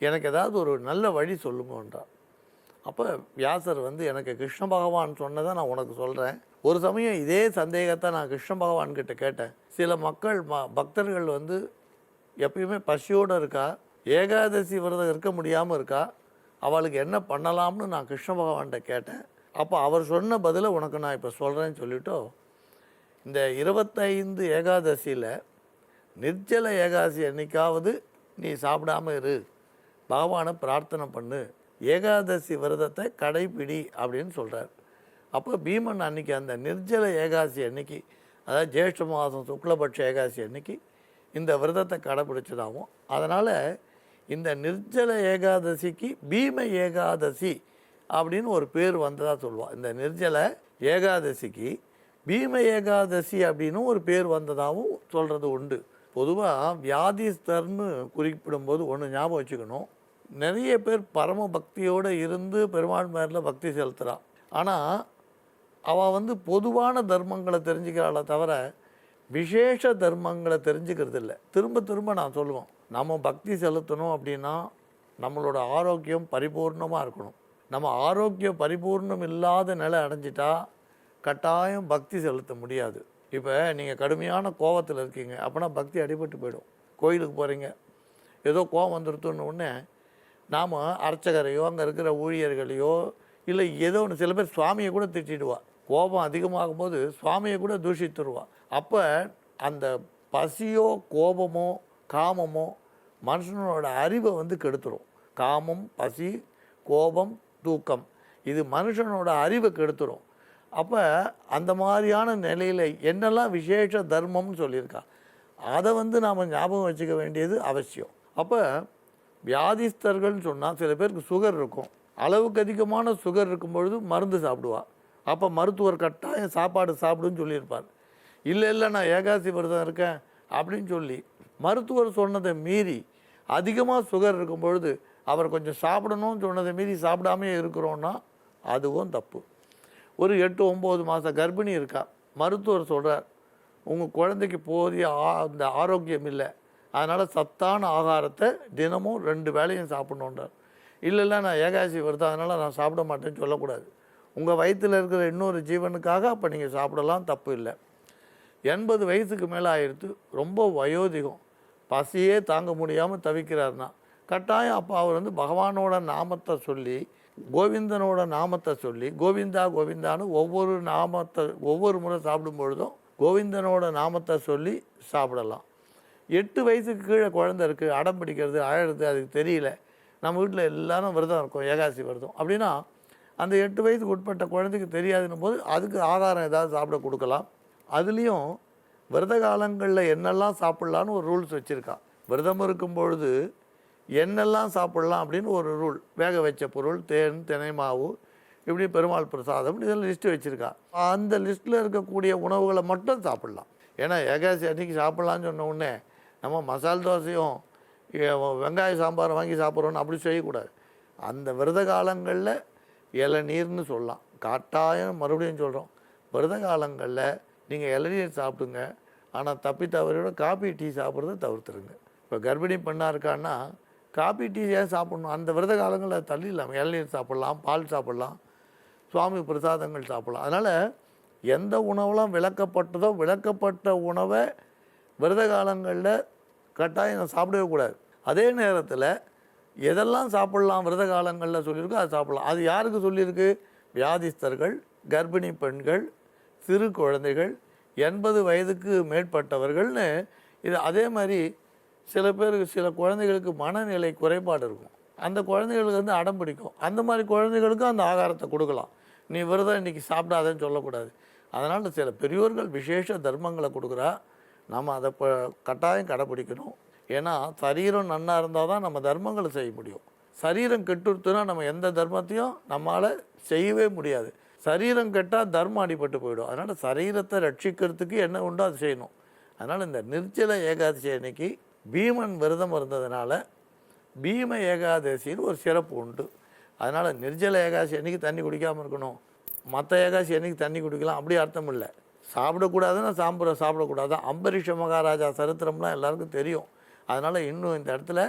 எனக்கு ஏதாவது ஒரு நல்ல வழி சொல்லுங்கன்றார். அப்போ வியாசர் எனக்கு கிருஷ்ண பகவான் சொன்னதை நான் உனக்கு சொல்கிறேன். ஒரு சமயம் இதே சந்தேகத்தை நான் கிருஷ்ண பகவான்கிட்ட கேட்டேன். சில மக்கள் பக்தர்கள் எப்பயுமே பசியோடு இருக்கா, ஏகாதசி விரதம் இருக்க முடியாமல் இருக்கா, அவளுக்கு என்ன பண்ணலாம்னு நான் கிருஷ்ண பகவான்கிட்ட கேட்டேன். அப்போ அவர் சொன்ன பதிலை உனக்கு நான் இப்போ சொல்கிறேன்னு சொல்லிவிட்டோ, இந்த 25 ஏகாதசியில் நிர்ஜல ஏகாதசி அன்னைக்காவது நீ சாப்பிடாமல் இரு, பகவானை பிரார்த்தனை பண்ணு, ஏகாதசி விரதத்தை கடைப்பிடி அப்படின்னு சொல்கிறார். அப்போ பீமன் அன்னைக்கு அந்த நிர்ஜல ஏகாதசி அன்னைக்கு, அதாவது ஜேஷ்ட மாதம் சுக்லபட்ச ஏகாதசி அன்னைக்கு இந்த விரதத்தை கடைப்பிடிச்சதாகவும், அதனால் இந்த நிர்ஜல ஏகாதசிக்கு பீம ஏகாதசி அப்படின்னு ஒரு பேர் வந்ததாக சொல்லுவாள். இந்த நிர்ஜல ஏகாதசிக்கு பீம ஏகாதசி அப்படின்னு ஒரு பேர் வந்ததாகவும் சொல்கிறது உண்டு. பொதுவாக வியாதிஸ்தர்னு குறிப்பிடும்போது ஒன்று ஞாபகம் வச்சுக்கணும், நிறைய பேர் பரம பக்தியோடு இருந்து பெருமாள் மேரில் பக்தி செலுத்துகிறான். ஆனால் அவள் பொதுவான தர்மங்களை தெரிஞ்சுக்கிறாளே தவிர விசேஷ தர்மங்களை தெரிஞ்சுக்கிறது இல்லை. திரும்ப திரும்ப நான் சொல்லுவோம், நம்ம பக்தி செலுத்தணும் அப்படின்னா நம்மளோட ஆரோக்கியம் பரிபூர்ணமாக இருக்கணும். நம்ம ஆரோக்கிய பரிபூர்ணம் இல்லாத நிலை அடைஞ்சிட்டா கட்டாயம் பக்தி செலுத்த முடியாது. இப்போ நீங்கள் கடுமையான கோபத்தில் இருக்கீங்க, அப்போனா பக்தி அடிபட்டு போயிடும். கோயிலுக்கு போகிறீங்க, ஏதோ கோபம் வந்துடுத்துன்னு உடனே நாம் அர்ச்சகரையோ அங்கே இருக்கிற ஊழியர்களையோ இல்லை ஏதோ ஒன்று, சில பேர் சுவாமியை கூட திட்டிடுவா. கோபம் அதிகமாகும் போது சுவாமியை கூட தூஷித்துருவா. அப்போ அந்த பசியோ கோபமோ காமமோ மனுஷனோட அறிவை வந்து கெடுத்துரும். காமம், பசி, கோபம், தூக்கம் இது மனுஷனோட அறிவை கெடுத்துரும். அப்போ அந்த மாதிரியான நிலையில் என்னெல்லாம் விசேஷ தர்மம்னு சொல்லியிருக்கா அதை வந்து நாம் ஞாபகம் வச்சுக்க வேண்டியது அவசியம். அப்போ வியாதிஸ்தர்கள்னு சொன்னால் சில பேருக்கு சுகர் இருக்கும், அளவுக்கு அதிகமான சுகர் இருக்கும் பொழுது மருந்து சாப்பிடுவா. அப்போ மருத்துவர் கட்டாயம் சாப்பாடு சாப்பிடுன்னு சொல்லியிருப்பார். இல்லை நான் ஏகாதசி விரதம் இருக்கேன் அப்படின்னு சொல்லி மருத்துவர் சொன்னதை மீறி அதிகமாக சுகர் இருக்கும் பொழுது அவர் கொஞ்சம் சாப்பிடணும்னு சொன்னதை மீறி சாப்பிடாமே இருக்கிறோன்னா அதுவும் தப்பு. ஒரு 8-9 மாத கர்ப்பிணி இருக்கா, மருத்துவர் சொல்கிறார் உங்கள் குழந்தைக்கு போதிய அந்த ஆரோக்கியம் இல்லை, அதனால் சத்தான ஆகாரத்தை தினமும் 2 வேளையும் சாப்பிட்ணுன்றார். இல்லை நான் ஏகாதசி வருது அதனால் நான் சாப்பிட மாட்டேன்னு சொல்லக்கூடாது. உங்கள் வயிற்றில் இருக்கிற இன்னொரு ஜீவனுக்காக அப்போ நீங்கள் சாப்பிடலாம், தப்பு இல்லை. 80 வயசுக்கு மேலே ஆயிடுத்து, ரொம்ப வயோதிகம், பசியே தாங்க முடியாமல் தவிக்கிறார்னா கட்டாயம் அப்போ அவர் வந்து பகவானோட நாமத்தை சொல்லி கோவிந்தனோட நாமத்தை சொல்லி கோவிந்தா கோவிந்தான்னு ஒவ்வொரு முறை சாப்பிடும் பொழுதும் கோவிந்தனோட நாமத்தை சொல்லி சாப்பிடலாம். 8 வயசுக்கு கீழே குழந்தை இருக்குது, அடம் பிடிக்கிறது, அழகிறது, அதுக்கு தெரியல, நம்ம வீட்டில் எல்லாரும் விரதம் இருக்கும், ஏகாதசி விரதம் அப்படின்னா அந்த 8 வயசுக்கு உட்பட்ட குழந்தைக்கு தெரியாதுன்னும் போது அதுக்கு ஆகாரம் ஏதாவது சாப்பிட கொடுக்கலாம். அதுலேயும் விரத காலங்களில் என்னெல்லாம் சாப்பிட்லான்னு ஒரு ரூல்ஸ் வச்சுருக்கா. விரதம் இருக்கும் பொழுது என்னெல்லாம் சாப்பிட்லாம் அப்படின்னு ஒரு ரூல், வேக வச்ச பொருள், தேன், தினை மாவு, இப்படி பெருமாள் பிரசாதம், இதெல்லாம் லிஸ்ட்டு வச்சுருக்கா. அந்த லிஸ்ட்டில் இருக்கக்கூடிய உணவுகளை மட்டும் சாப்பிட்லாம். ஏன்னா ஏகாதசி அன்றைக்கி சாப்பிட்லான்னு சொன்ன உடனே நம்ம மசால் தோசையும் வெங்காய சாம்பாரும் வாங்கி சாப்பிட்றோன்னு அப்படி செய்யக்கூடாது. அந்த விரத காலங்களில் இளநீர்னு சொல்லலாம். கட்டாயம் மறுபடியும் சொல்கிறோம், விரத காலங்களில் நீங்கள் இளநீர் சாப்பிடுங்க, ஆனால் தப்பி தவறியோட காபி டீ சாப்பிட்றத தவிர்த்துருங்க. இப்போ கர்ப்பிணி பெண்ணாக இருக்கான்னா காபி டீ ஏன் சாப்பிட்ணும்? அந்த விரத காலங்களில் தள்ளிடலாம், இளநீர் சாப்பிட்லாம், பால் சாப்பிட்லாம், சுவாமி பிரசாதங்கள் சாப்பிட்லாம். அதனால் எந்த உணவெல்லாம் விளக்கப்பட்டதோ விளக்கப்பட்ட உணவை விரத காலங்களில் கட்டாயம் சாப்பிடவே கூடாது. அதே நேரத்தில் எதெல்லாம் சாப்பிட்லாம் விரத காலங்களில் சொல்லியிருக்கோ அது சாப்பிட்லாம். அது யாருக்கு சொல்லியிருக்கு? வியாதிஸ்தர்கள், கர்ப்பிணி பெண்கள், சிறு குழந்தைகள், 80 வயதுக்கு மேற்பட்டவர்கள்னு இது. அதே மாதிரி சில பேருக்கு, சில குழந்தைகளுக்கு மனநிலை குறைபாடு இருக்கும், அந்த குழந்தைகளுக்கு வந்து அடம் பிடிக்கும், அந்த மாதிரி குழந்தைகளுக்கும் அந்த ஆகாரத்தை கொடுக்கலாம். நீ விரதம் இன்றைக்கி சாப்பிடாதேன்னு சொல்லக்கூடாது. அதனால் சில பெரியோர்கள் விசேஷ தர்மங்களை கொடுக்குறா, நம்ம அதை கட்டாயம் கடைப்பிடிக்கணும். ஏன்னா சரீரம் நன்னா இருந்தால் தான் நம்ம தர்மங்களை செய்ய முடியும். சரீரம் கெட்டுடுத்துனா நம்ம எந்த தர்மத்தையும் நம்மளால் செய்யவே முடியாது. சரீரம் கெட்டால் தர்மம் அடிபட்டு போயிடும். அதனால் சரீரத்தை ரட்சிக்கிறதுக்கு என்ன உண்டோ அது செய்யணும். அதனால் இந்த நிர்ஜல ஏகாதசி அன்னைக்கு பீமன் விரதம் இருந்ததுனால பீம ஏகாதசின்னு ஒரு சிறப்பு உண்டு. அதனால் நிர்ஜல ஏகாதசி அன்றைக்கி தண்ணி குடிக்காமல் இருக்கணும், மற்ற ஏகாதசி அன்றைக்கி தண்ணி குடிக்கலாம் அப்படி அர்த்தம் இல்லை. சாப்பிடக்கூடாதுன்னா சாப்பிடக்கூடாது. அம்பரீஷ மகாராஜா சரித்திரம்லாம் எல்லாருக்கும் தெரியும். அதனால் இன்னும் இந்த இடத்துல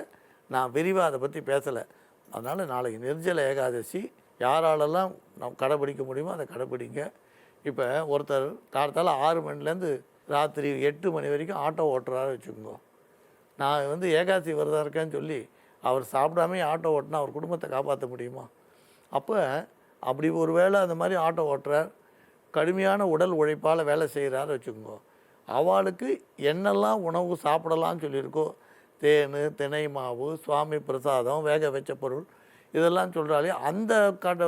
நான் விரிவாக அதை பற்றி பேசலை. அதனால் நாளைக்கு நிர்ஜல ஏகாதசி யாராலெல்லாம் நம்ம கடைப்பிடிக்க முடியுமோ அதை கடைப்பிடிங்க. இப்போ ஒருத்தர் காலத்தால் 6 மணிலேருந்து ராத்திரி 8 மணி வரைக்கும் ஆட்டோ ஓட்டுறாரு வச்சுக்கோங்க. நான் வந்து ஏகாதசி விரதம் இருக்கேன்னு சொல்லி அவர் சாப்பிடாமே ஆட்டோ ஓட்டினா அவர் குடும்பத்தை காப்பாற்ற முடியுமா? அப்போ அப்படி ஒரு வேளை அந்த மாதிரி ஆட்டோ ஓட்டுறார், கடுமையான உடல் உழைப்பால் வேலை செய்கிறாரு வச்சுக்கோங்க, அவளுக்கு என்னெல்லாம் உணவு சாப்பிடலாம்னு சொல்லியிருக்கோ, தேன், தினை மாவு, சுவாமி பிரசாதம், வேக வச்ச பொருள், இதெல்லாம் சொல்கிறாலே அந்த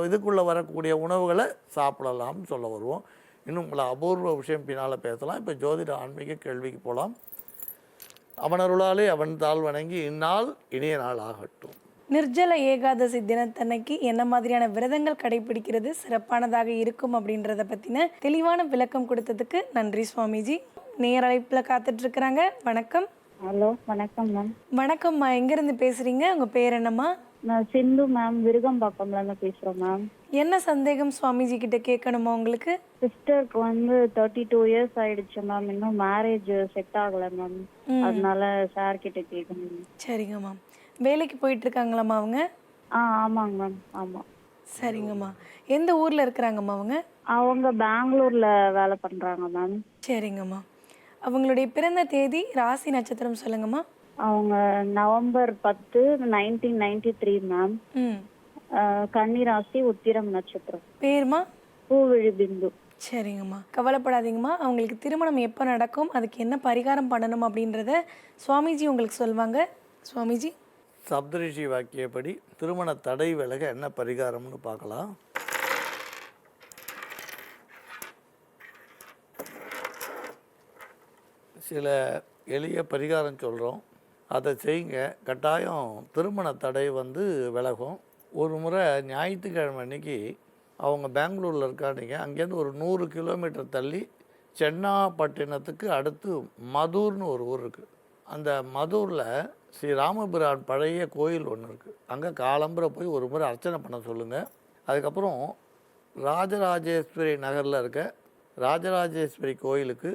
இதுக்குள்ளே வரக்கூடிய உணவுகளை சாப்பிடலாம்னு சொல்ல வருவோம். இன்னும் உங்களை அபூர்வ விஷயம் பின்னால் பேசலாம். இப்போ ஜோதிட ஆன்மீக கேள்விக்கு போகலாம். அவனருளாலே அவன் தாழ் வணங்கி இந்நாள் இனிய நாள் ஆகட்டும். நிர்ஜல ஏகாதசி தினத்தன்னைக்கு என்ன மாதிரியான விரதங்கள் கடைபிடிக்கிறது சிறப்பானதாக இருக்கும் அப்படின்றத பற்றின தெளிவான விளக்கம் கொடுத்ததுக்கு நன்றி சுவாமிஜி. நேரழைப்பில் காத்துட்டு இருக்கிறாங்க. வணக்கம். ஹலோ, வணக்கம் மேம். வணக்கம்மா, எங்கேருந்து பேசுகிறீங்க? உங்கள் பேர் என்னம்மா? நான் சிந்து மேம், விருகம்பாக்கம்லேருந்து பேசுகிறோம் மேம். என்ன சந்தேகம் சுவாமிஜி கிட்ட கேட்கணுமா உங்களுக்கு? சிஸ்டருக்கு வந்து 32 இயர்ஸ் ஆயிடுச்சு மேம், இன்னும் மேரேஜ் செட் ஆகலை மேம், அதனால சார் கிட்ட கேட்கணும். சரிங்க மேம். வேலைக்கு போயிட்டு இருக்காங்களாம்மா அவங்க? ஆமாங்க மேம். ஆமாம். சரிங்கம்மா. எந்த ஊரில் இருக்கிறாங்கம்மா அவங்க? அவங்க பெங்களூர்ல வேலை பண்றாங்க மேம். சரிங்கம்மா. அவங்களுடைய பிறந்த தேதி, ராசி, நட்சத்திரம் சொல்லுங்கம்மா. அவங்க நவம்பர் 10, 1993 மேம். ம். கன்னி ராசி, உத்திரம் நட்சத்திரம். பேருமா? பூவிழி பிந்து. சரிங்கம்மா. கவலைப்படாதீங்கம்மா. அவங்களுக்கு திருமணம் எப்போ நடக்கும், அதுக்கு என்ன பரிகாரம் பண்ணணும் அப்படின்றத சுவாமிஜி உங்களுக்கு சொல்லுவாங்க. சுவாமிஜி. சப்தரிஷி வாக்கியப்படி திருமண தடை விலக என்ன பரிகாரம்னு பார்க்கலாம். சில எளிய பரிகாரம் சொல்கிறோம், அதை செய்யுங்க. கட்டாயம் திருமண தடை விலகும். ஒரு முறை ஞாயிற்றுக்கிழமை அன்னைக்கு அவங்க பெங்களூரில் இருக்காண்டிங்க, அங்கேருந்து ஒரு 100 கிலோமீட்டர் தள்ளி சென்னாப்பட்டினத்துக்கு அடுத்து மதுர்னு ஒரு ஊர் இருக்குது. அந்த மதுரில் ஸ்ரீ ராமபிரான் பழைய கோயில் ஒன்று இருக்குது. அங்கே காலம்புரை போய் ஒரு முறை அர்ச்சனை பண்ண சொல்லுங்கள். அதுக்கப்புறம் ராஜராஜேஸ்வரி நகரில் இருக்க ராஜராஜேஸ்வரி கோயிலுக்கு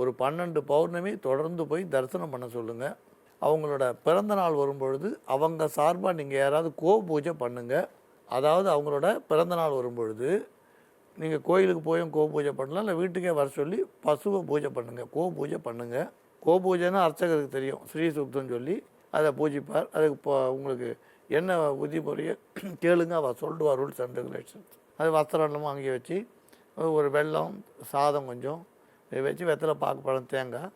ஒரு 12 பௌர்ணமி தொடர்ந்து போய் தரிசனம் பண்ண சொல்லுங்கள். அவங்களோட பிறந்த நாள் வரும்பொழுது அவங்க சார்பாக நீங்கள் யாராவது பூஜை பண்ணுங்கள். அதாவது அவங்களோட பிறந்த நாள் வரும்பொழுது நீங்கள் கோயிலுக்கு போயும் பூஜை பண்ணலாம், இல்லை வீட்டுக்கே வர சொல்லி பசுவை பூஜை பண்ணுங்கள், பூஜை பண்ணுங்கள். பூஜைன்னா அர்ச்சகருக்கு தெரியும், ஸ்ரீ சுக்தம் சொல்லி அதை பூஜிப்பார். அதுக்கு இப்போ உங்களுக்கு என்ன விதிமுறையை கேளுங்க, அவர் சொல்லுவார் ரூல்ஸ் அண்ட் ரெகுலேஷன்ஸ். அது வஸ்திரம்லாம் அங்கே வச்சு ஒரு வெல்லம், சாதம் கொஞ்சம் இதை வச்சு வெத்தலை, பாக்கு, பழம், தேங்காய்,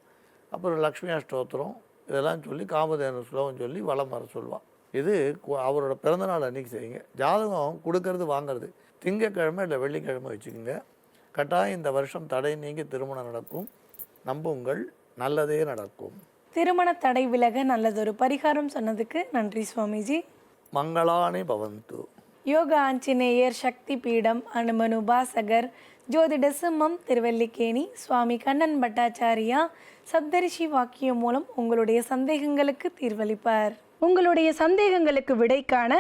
அப்புறம் லக்ஷ்மி அஷ்டோத்திரம் இதெல்லாம் சொல்லி காமதேனு ஸ்லோகம் சொல்லி வலம் வர சொல்லுவாள். இது அவரோட பிறந்தநாள் அன்றைக்கி செய்யுங்க. ஜாதகம் கொடுக்கறது வாங்கிறது திங்கக்கிழமை இல்லை வெள்ளிக்கிழமை வச்சுக்கோங்க. கட்டாயம் இந்த வருஷம் தடை நீங்கி திருமணம் நடக்கும். நம்புங்கள், நல்லதே நடக்கும். திருமண தடை விலக நல்லதொரு பரிகாரம் சொன்னதுக்கு நன்றி சுவாமிஜி. மங்களானி பவந்து. யோக ஆஞ்சநேயர் சக்தி பீடம் அனுமன் உபாசகர் ஜோதிட சிம்மம் திருவல்லிக்கேணி சுவாமி கண்ணன் பட்டாச்சாரியா சப்தரிஷி வாக்கியம் மூலம் உங்களுடைய சந்தேகங்களுக்கு தீர்வளிப்பார். உங்களுடைய சந்தேகங்களுக்கு விடை காண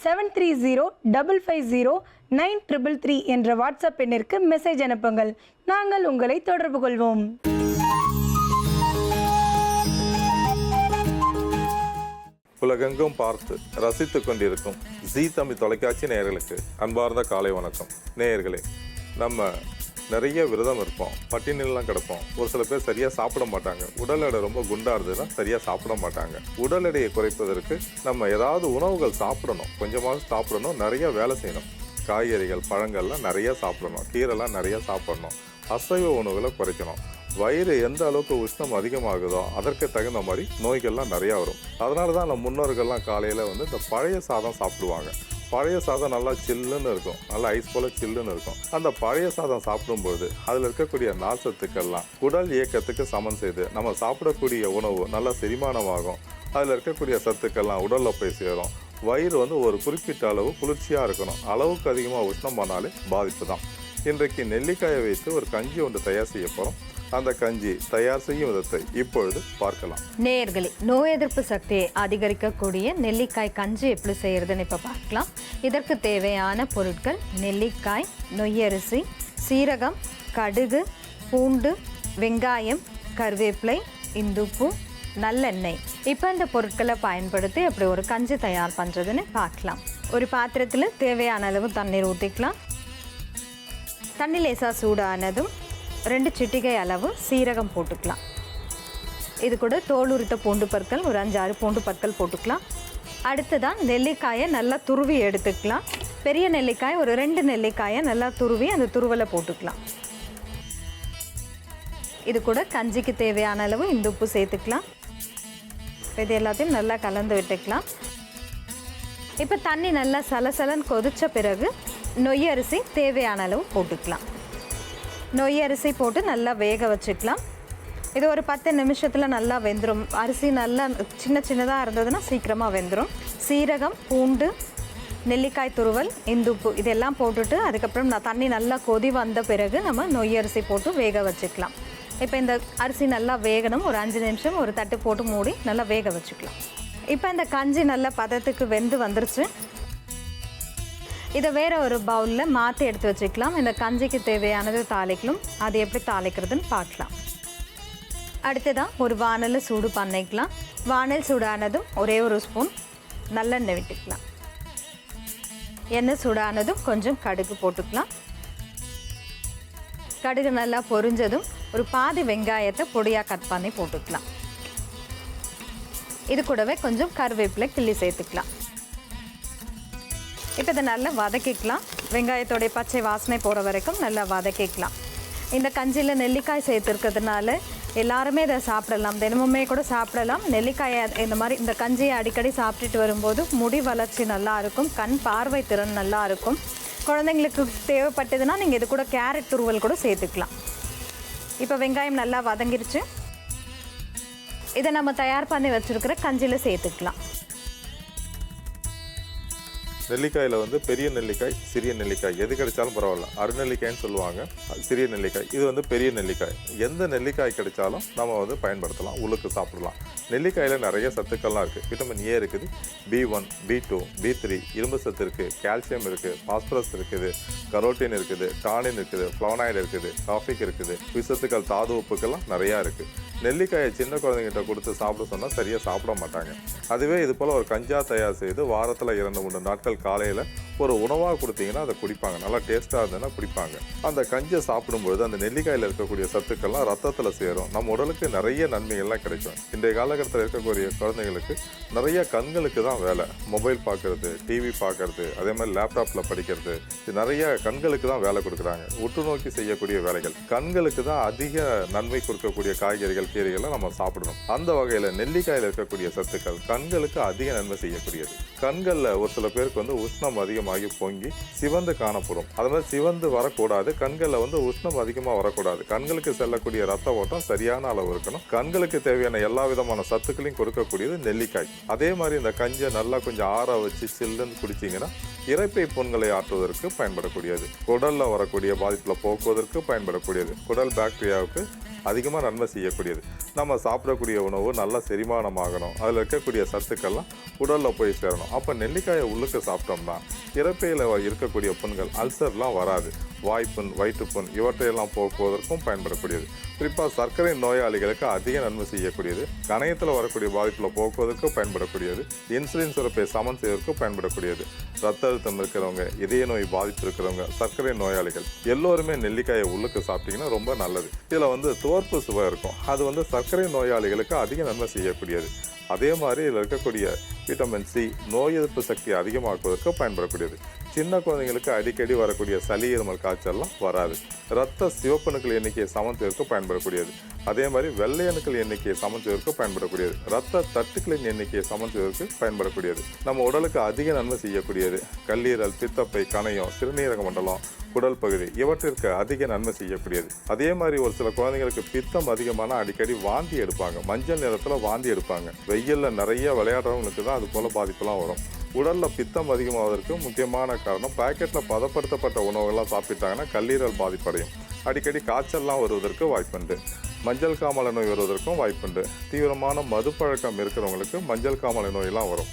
7305509333 என்ற வாட்ஸ்அப் எண்ணிற்கு மெசேஜ் அனுப்புங்கள். நாங்கள் உங்களை தொடர்பு கொள்வோம். உலகெங்கும் பார்த்து ரசித்து கொண்டிருக்கும் ஜீ தமிழ் தொலைக்காட்சி நேயர்களுக்கு அன்பார்ந்த காலை வணக்கம். நேயர்களே, நம்ம நிறைய விரதம் இருப்போம், பட்டினிலாம் கிடப்போம். ஒரு சில பேர் சரியாக சாப்பிட மாட்டாங்க. உடல் எடை ரொம்ப குண்டாக இருந்ததுன்னா சரியாக சாப்பிட மாட்டாங்க. உடல் எடையை குறைப்பதற்கு நம்ம ஏதாவது உணவுகள் சாப்பிடணும், கொஞ்சமாக சாப்பிடணும், நிறைய வேலை செய்யணும். காய்கறிகள், பழங்கள்லாம் நிறைய சாப்பிடணும், கீரைலாம் நிறைய சாப்பிடணும். அசைவ உணவுகளை குறைக்கணும். வயிறு எந்த அளவுக்கு உஷ்ணம் அதிகமாகுதோ அதற்கு தகுந்த மாதிரி நோய்கள்லாம் நிறையா வரும். அதனால தான் நம்ம முன்னோர்கள்லாம் காலையில் இந்த பழைய சாதம் சாப்பிடுவாங்க. பழைய சாதம் நல்லா சில்லுன்னு இருக்கும், நல்லா ஐஸ் போல் சில்லுன்னு இருக்கும். அந்த பழைய சாதம் சாப்பிடும்போது அதில் இருக்கக்கூடிய நார்ச்சத்துக்கள்லாம் உடல் இயக்கத்துக்கு சமன் செய்து நம்ம சாப்பிடக்கூடிய உணவு நல்லா செரிமானமாகும். அதில் இருக்கக்கூடிய சத்துக்கள்லாம் உடலில் போய் சேரும். வயிறு ஒரு குறிப்பிட்ட அளவு குளிர்ச்சியாக இருக்கணும். அளவுக்கு அதிகமாக உஷ்ணம் பண்ணாலே பாதிப்பு தான். இன்றைக்கு நெல்லிக்காயை வைத்து ஒரு கஞ்சி ஒன்று தயார் செய்ய போகிறோம். அந்த கஞ்சி தயார் செய்யும் விதத்தை இப்பொழுது பார்க்கலாம். நேயர்களே, நோய் எதிர்ப்பு சக்தியை அதிகரிக்கக்கூடிய நெல்லிக்காய் கஞ்சி எப்படி செய்யறதுன்னு இப்போ பார்க்கலாம். இதற்கு தேவையான பொருட்கள்: நெல்லிக்காய், நொய்யரிசி, சீரகம், கடுகு, பூண்டு, வெங்காயம், கருவேப்பிலை, இந்துப்பு, நல்லெண்ணெய். இப்போ இந்த பொருட்களை பயன்படுத்தி எப்படி ஒரு கஞ்சி தயார் பண்ணுறதுன்னு பார்க்கலாம். ஒரு பாத்திரத்தில் தேவையான அளவு தண்ணீர் ஊற்றிக்கலாம். தண்ணி லேசாக சூடானதும் 2 சிட்டிகை அளவு சீரகம் போட்டுக்கலாம். இது கூட தோல் உரித்த பூண்டு பற்கள் ஒரு 5-6 பூண்டு பற்கள் போட்டுக்கலாம். அடுத்ததான் நெல்லிக்காயை நல்லா துருவி எடுத்துக்கலாம். பெரிய நெல்லிக்காய் ஒரு 2 நெல்லிக்காயை நல்லா துருவி அந்த துருவலை போட்டுக்கலாம். இது கூட கஞ்சிக்கு தேவையான அளவு இந்துப்பு சேர்த்துக்கலாம். இது எல்லாத்தையும் நல்லா கலந்து விட்டுக்கலாம். இப்போ தண்ணி நல்லா சலசலன்னு கொதித்த பிறகு நொய்யரிசி தேவையான அளவு போட்டுக்கலாம். நொய்யரிசி போட்டு நல்லா வேக வச்சுக்கலாம். இது ஒரு 10 நிமிஷத்தில் நல்லா வெந்துடும். அரிசி நல்லா சின்னதாக இருந்ததுன்னா சீக்கிரமாக வெந்துடும். சீரகம், பூண்டு, நெல்லிக்காய் துருவல், இந்துப்பு இதெல்லாம் போட்டுட்டு அதுக்கப்புறம் தண்ணி நல்லா கொதி வந்த பிறகு நம்ம நொய்யரிசி போட்டு வேக வச்சுக்கலாம். இப்போ இந்த அரிசி நல்லா வேகணும். ஒரு 5 நிமிஷம் ஒரு தட்டு போட்டு மூடி நல்லா வேக வச்சுக்கலாம். இப்போ இந்த கஞ்சி நல்லா பதத்துக்கு வெந்து வந்துருச்சு. இதை வேறு ஒரு பவுலில் மாற்றி எடுத்து வச்சுக்கலாம். இந்த கஞ்சிக்கு தேவையானது தாளிக்கலாம். அது எப்படி தாளிக்கிறதுன்னு பார்க்கலாம். அடுத்ததான் ஒரு வானலை சூடு பண்ணிக்கலாம். வானல் சூடானதும் ஒரே ஒரு ஸ்பூன் நல்லெண்ணெய் விட்டுக்கலாம். எண்ணெய் சூடானதும் கொஞ்சம் கடுகு போட்டுக்கலாம். கடுகு நல்லா பொரிஞ்சதும் ஒரு பாதி வெங்காயத்தை பொடியாக கட் பண்ணி போட்டுக்கலாம். இது கூடவே கொஞ்சம் கருவேப்பிலை கிள்ளி சேர்த்துக்கலாம். இப்போ இதை நல்லா வதக்கிக்கலாம். வெங்காயத்தோடைய பச்சை வாசனை போகிற வரைக்கும் நல்லா வதக்கிக்கலாம். இந்த கஞ்சியில் நெல்லிக்காய் சேர்த்துருக்கிறதுனால எல்லாருமே இதை சாப்பிடலாம், தினமுமே கூட சாப்பிடலாம். நெல்லிக்காயை இந்த மாதிரி இந்த கஞ்சியை அடிக்கடி சாப்பிட்டுட்டு வரும்போது முடி வளர்ச்சி நல்லா இருக்கும், கண் பார்வை திறன் நல்லா இருக்கும். குழந்தைங்களுக்கு தேவைப்பட்டதுன்னா நீங்கள் இது கூட கேரட் துருவல் கூட சேர்த்துக்கலாம். இப்போ வெங்காயம் நல்லா வதங்கிருச்சு. இதை நம்ம தயார் பண்ணி வச்சுருக்கிற கஞ்சியில் சேர்த்துக்கலாம். நெல்லிக்காயில் வந்து பெரிய நெல்லிக்காய், சிறிய நெல்லிக்காய் எது கிடைச்சாலும் பரவாயில்ல. அருநெல்லிக்காய்ன்னு சொல்லுவாங்க, சிறிய நெல்லிக்காய். இது வந்து பெரிய நெல்லிக்காய். எந்த நெல்லிக்காய் கிடைச்சாலும் நம்ம வந்து பயன்படுத்தலாம், உள்ளுக்கு சாப்பிடலாம். நெல்லிக்காயில் நிறைய சத்துக்கள்லாம் இருக்குது. விட்டமின் ஏ இருக்குது, B1, B2, B3, இரும்பு சத்து இருக்குது, கால்சியம் இருக்குது, பாஸ்பரஸ் இருக்குது, கரோட்டின் இருக்குது, டானின் இருக்குது, ஃப்ளவனாய்டு இருக்குது, காஃபிக் இருக்குது, விஷத்துக்கள், தாது உப்புக்கெல்லாம் நிறையா இருக்குது. நெல்லிக்காயை சின்ன குழந்தைங்கிட்ட கொடுத்து சாப்பிட சொன்னால் சரியாக சாப்பிட மாட்டாங்க. அதுவே இது போல் ஒரு கஞ்சா தயார் செய்து வாரத்தில் 2-3 நாட்கள் காலையில் ஒரு உணவாக கொடுத்தீங்கன்னா அதை குடிப்பாங்க. நல்லா டேஸ்ட்டாக இருந்ததுன்னா குடிப்பாங்க. அந்த கஞ்சை சாப்பிடும்பொழுது அந்த நெல்லிக்காயில் இருக்கக்கூடிய சத்துக்கள்லாம் ரத்தத்தில் சேரும். நம்ம உடலுக்கு நிறைய நன்மைகள்லாம் கிடைக்கும். இன்றைய காலகட்டத்தில் இருக்கக்கூடிய குழந்தைங்களுக்கு நிறைய கண்களுக்கு தான் வேலை. மொபைல் பார்க்குறது, டிவி பார்க்குறது, அதே மாதிரி லேப்டாப்பில் படிக்கிறது, இது நிறைய கண்களுக்கு தான் வேலை கொடுக்குறாங்க. உற்று நோக்கி செய்யக்கூடிய வேலைகள். கண்களுக்கு தான் அதிக நன்மை கொடுக்கக்கூடிய காய்கறிகள், கீரைகளை நம்ம சாப்பிடணும். அந்த வகையில் நெல்லிக்காயில் இருக்கக்கூடிய சத்துக்கள் கண்களுக்கு அதிக நன்மை செய்யக்கூடியது. கண்களில் ஒரு சில பேருக்கு வந்து உஷ்ணம் அதிகமாகி பொங்கி சிவந்து காணப்படும். அது மாதிரி சிவந்து வரக்கூடாது. கண்களில் வந்து உஷ்ணம் அதிகமாக வரக்கூடாது. கண்களுக்கு செல்லக்கூடிய ரத்த ஓட்டம் சரியான அளவு இருக்கணும். கண்களுக்கு தேவையான எல்லா விதமான சத்துக்களையும் கொடுக்கக்கூடியது நெல்லிக்காய். அதே மாதிரி இந்த கஞ்சை நல்லா கொஞ்சம் ஆற வச்சு சில்லுன்னு குடிச்சிங்கன்னா இரைப்பை புண்களை ஆற்றுவதற்கு பயன்படக்கூடியது. குடலில் வரக்கூடிய பாதிப்பில் போக்குவதற்கு பயன்படக்கூடியது. குடல் பாக்டீரியாவுக்கு அதிகமாக நன்மை செய்யக்கூடியது. நம்ம சாப்பிடக்கூடிய உணவு நல்லா செரிமானமாகணும். அதில் இருக்கக்கூடிய சத்துக்கள்லாம் உடலில் போய் சேரணும். அப்போ நெல்லிக்காயை உள்ளுக்கு சாப்பிட்டோம்னா இரைப்பையில் இருக்கக்கூடிய புண்கள், அல்சர்லாம் வராது. வாய்ப்புண், வயிற்றுப்புண் இவற்றையெல்லாம் போக்குவதற்கும் பயன்படக்கூடியது. குறிப்பாக சர்க்கரை நோயாளிகளுக்கு அதிக நன்மை செய்யக்கூடியது. கணையத்தில் வரக்கூடிய பாதிப்பில் போக்குவதற்கு பயன்படக்கூடியது. இன்சுலின் சுரப்பை சமன் செய்வதற்கு பயன்படக்கூடியது. ரத்த அழுத்தம் இருக்கிறவங்க, இதய நோய் பாதிப்பு இருக்கிறவங்க, சர்க்கரை நோயாளிகள் எல்லோருமே நெல்லிக்காயை உள்ளுக்கு சாப்பிட்டீங்கன்னா ரொம்ப நல்லது. இதில் வந்து துவர்ப்பு சுவை இருக்கும். அது வந்து சர்க்கரை நோயாளிகளுக்கு அதிக நன்மை செய்யக்கூடியது. அதே மாதிரி இதில் இருக்கக்கூடிய விட்டமின் சி நோய் எதிர்ப்பு சக்தி அதிகமாக்குவதற்கு பயன்படக்கூடியது. சின்ன குழந்தைங்களுக்கு அடிக்கடி வரக்கூடிய சளி, இருமல், காய்ச்சல்லாம் வராது. இரத்த சிவப்பணுக்கள் எண்ணிக்கையை சமத்துவதற்கு பயன்படக்கூடியது. அதே மாதிரி வெள்ளை அணுக்கள் எண்ணிக்கையை சமத்துவதற்கு பயன்படக்கூடியது. இரத்த தட்டுக்களின் எண்ணிக்கையை சமத்துவதற்கு பயன்படக்கூடியது. நம்ம உடலுக்கு அதிக நன்மை செய்யக்கூடியது. கல்லீரல், பித்தப்பை, கணையம், சிறுநீரக மண்டலம், குடல் பகுதி இவற்றிற்கு அதிக நன்மை செய்யக்கூடியது. அதே மாதிரி ஒரு சில குழந்தைங்களுக்கு பித்தம் அதிகமான அடிக்கடி வாந்தி எடுப்பாங்க. மஞ்சள் நிறத்தில் வாந்தி எடுப்பாங்க. வெயிலில் நிறைய விளையாடுறவங்களுக்கு தான் அது போல் பாதிப்புலாம் வரும். உடலில் பித்தம் அதிகமாவதற்கு முக்கியமான காரணம் பாக்கெட்டில் பதப்படுத்தப்பட்ட உணவுகள்லாம் சாப்பிட்டாங்கன்னா கல்லீரல் பாதிப்படையும். அடிக்கடி காய்ச்சல்லாம் வருவதற்கு வாய்ப்புண்டு. மஞ்சள் காமாலை நோய் வருவதற்கும் வாய்ப்புண்டு. தீவிரமான மது பழக்கம் இருக்கிறவங்களுக்கு மஞ்சள் காமாலை நோயெல்லாம் வரும்.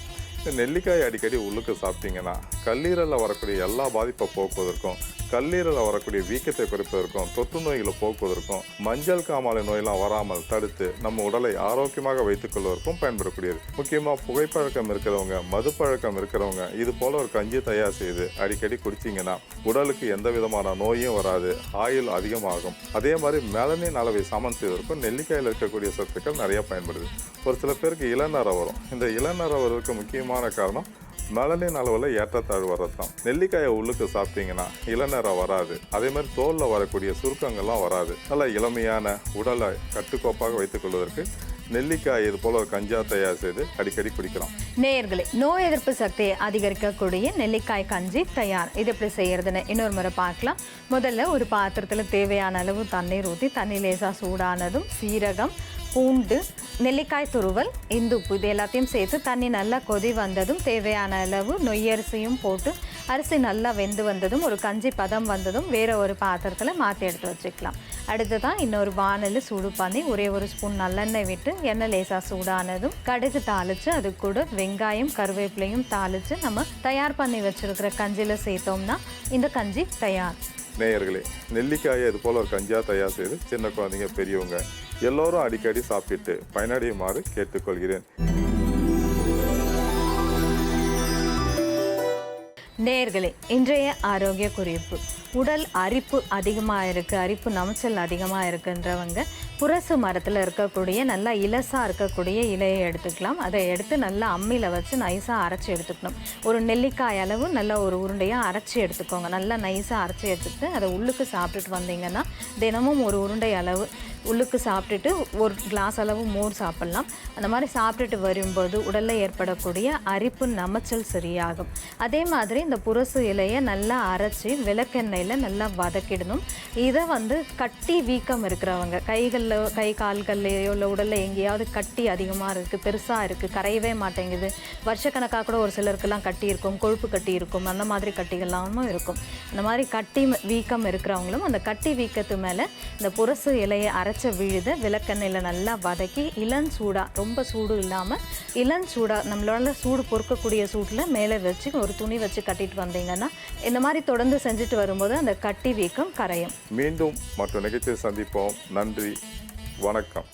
நெல்லிக்காய் அடிக்கடி உள்ளுக்கு சாப்பிட்டீங்கன்னா கல்லீரலில் வரக்கூடிய எல்லா பாதிப்பை போக்குவதற்கும், கல்லீரலில் வரக்கூடிய வீக்கத்தை குறைப்பதற்கும், தொற்று நோய்களை போக்குவதற்கும், மஞ்சள் காமாலை நோயெல்லாம் வராமல் தடுத்து நம்ம உடலை ஆரோக்கியமாக வைத்துக் கொள்வதற்கும் பயன்படக்கூடியது. முக்கியமாக புகைப்பழக்கம் இருக்கிறவங்க, மது பழக்கம் இருக்கிறவங்க இது போல ஒரு கஞ்சி தயார் செய்து அடிக்கடி குடிச்சிங்கன்னா உடலுக்கு எந்த விதமான நோயும் வராது, ஆயுள் அதிகமாகும். அதே மாதிரி மெலனின் அளவை சமன் செய்வதற்கும் நெல்லிக்காயில் இருக்கக்கூடிய சத்துக்கள் நிறைய பயன்படுது. ஒரு சில பேருக்கு இளநரை வரும். இந்த இளநரை வருவதற்கு முக்கியமான காரணம் மெலனின் அளவில் ஏற்றத்தாழ்வு வர்றது தான். நெல்லிக்காயை உள்ளுக்கு சாப்பிட்டீங்கன்னா இளநரை வராது. அதே மாதிரி தோலில் வரக்கூடிய சுருக்கங்கள்லாம் வராது. நல்ல இளமையான உடலை கட்டுக்கோப்பாக வைத்துக் கொள்வதற்கு நெல்லிக்காய் இது போல ஒரு கஞ்சா தயார் செய்து அடிக்கடி குடிக்கலாம். நேயர்களே, நோய் எதிர்ப்பு சக்தியை அதிகரிக்கக்கூடிய நெல்லிக்காய் கஞ்சி தயார். இது எப்படி செய்யறதுன்னு இன்னொரு முறை பார்க்கலாம். முதல்ல ஒரு பாத்திரத்தில் தேவையான அளவு தண்ணீர் ஊற்றி, தண்ணி லேசாக சூடானதும் சீரகம், பூண்டு, நெல்லிக்காய் துருவல், இந்துப்பு இது எல்லாத்தையும் சேர்த்து தண்ணி நல்லா கொதி வந்ததும் தேவையான அளவு நொய்யரிசியும் போட்டு அரிசி நல்லா வெந்து வந்ததும் ஒரு கஞ்சி பதம் வந்ததும் வேற ஒரு பாத்திரத்தில் மாற்றி எடுத்து வச்சுக்கலாம். அடுத்ததான் இன்னொரு வானலில் சூடு பண்ணி ஒரே ஒரு ஸ்பூன் நல்லெண்ணெய் விட்டு எண்ணெய் லேசாக சூடானதும் கடுகு தாளித்து அது கூட வெங்காயம், கருவேப்பிலையும் தாளித்து நம்ம தயார் பண்ணி வச்சுருக்கிற கஞ்சியில் சேர்த்தோம்னா இந்த கஞ்சி தயார். நேயர்களே, நெல்லிக்காயை இது போல ஒரு கஞ்சா தயார் செய்து சின்ன குழந்தைங்க, பெரியவங்க எல்லோரும் அடிக்கடி சாப்பிட்டு பயனடையுமாறு கேட்டுக்கொள்கிறேன். நேயர்களே, இன்றைய ஆரோக்கிய குறிப்பு. உடல் அரிப்பு அதிகமாக இருக்குது, அரிப்பு நமைச்சல் அதிகமாக இருக்குன்றவங்க புரசு மரத்தில் இருக்கக்கூடிய நல்லா இலசாக இருக்கக்கூடிய இலையை எடுத்துக்கலாம். அதை எடுத்து நல்லா அம்மியில் வச்சு நைஸாக அரைச்சி எடுத்துக்கணும். ஒரு நெல்லிக்காய் அளவு நல்லா ஒரு உருண்டையாக அரைச்சி எடுத்துக்கோங்க. நல்லா நைஸாக அரைச்சி எடுத்துக்கிட்டு அதை உள்ளுக்கு சாப்பிட்டுட்டு வந்தீங்கன்னா தினமும் ஒரு உருண்டை அளவு உள்ளுக்கு சாப்பிட்டுட்டு ஒரு கிளாஸ் அளவு மோர் சாப்பிட்லாம். அந்த மாதிரி சாப்பிட்டுட்டு வரும்போது உடலில் ஏற்படக்கூடிய அரிப்பு நமைச்சல் சரியாகும். அதே மாதிரி இந்த புரசு இலையை நல்லா அரைச்சி விளக்கெண்ணெயில் நல்லா வதக்கிடணும். இதை கட்டி வீக்கம் இருக்கிறவங்க கை கால்கள்லையோ இல்லை உடலில் எங்கேயாவது கட்டி அதிகமாக இருக்குது, பெருசாக இருக்குது, கரையவே மாட்டேங்குது, வருஷக்கணக்காக கூட ஒரு சிலருக்கெல்லாம் கட்டி இருக்கும், கொழுப்பு கட்டி இருக்கும், அந்த மாதிரி கட்டிகளாகவும் இருக்கும். அந்த மாதிரி கட்டி வீக்கம் இருக்கிறவங்களும் அந்த கட்டி வீக்கத்து மேலே இந்த புரசு இலையை அரைச்ச விழுத விளக்கெண்ணெயில் நல்லா வதக்கி இளஞ்சூடாக, ரொம்ப சூடு இல்லாமல் இளஞ்சூடாக நம்மளால சூடு பொறுக்கக்கூடிய சூட்டில் மேலே வச்சு ஒரு துணி வச்சு கட்டிட்டு வந்தீங்கன்னா இந்த மாதிரி தொடர்ந்து செஞ்சுட்டு வரும்போது அந்த கட்டி வீக்கம் கரையும். மீண்டும் மற்ற நிகழ்ச்சியை சந்திப்போம். நன்றி, வணக்கம்.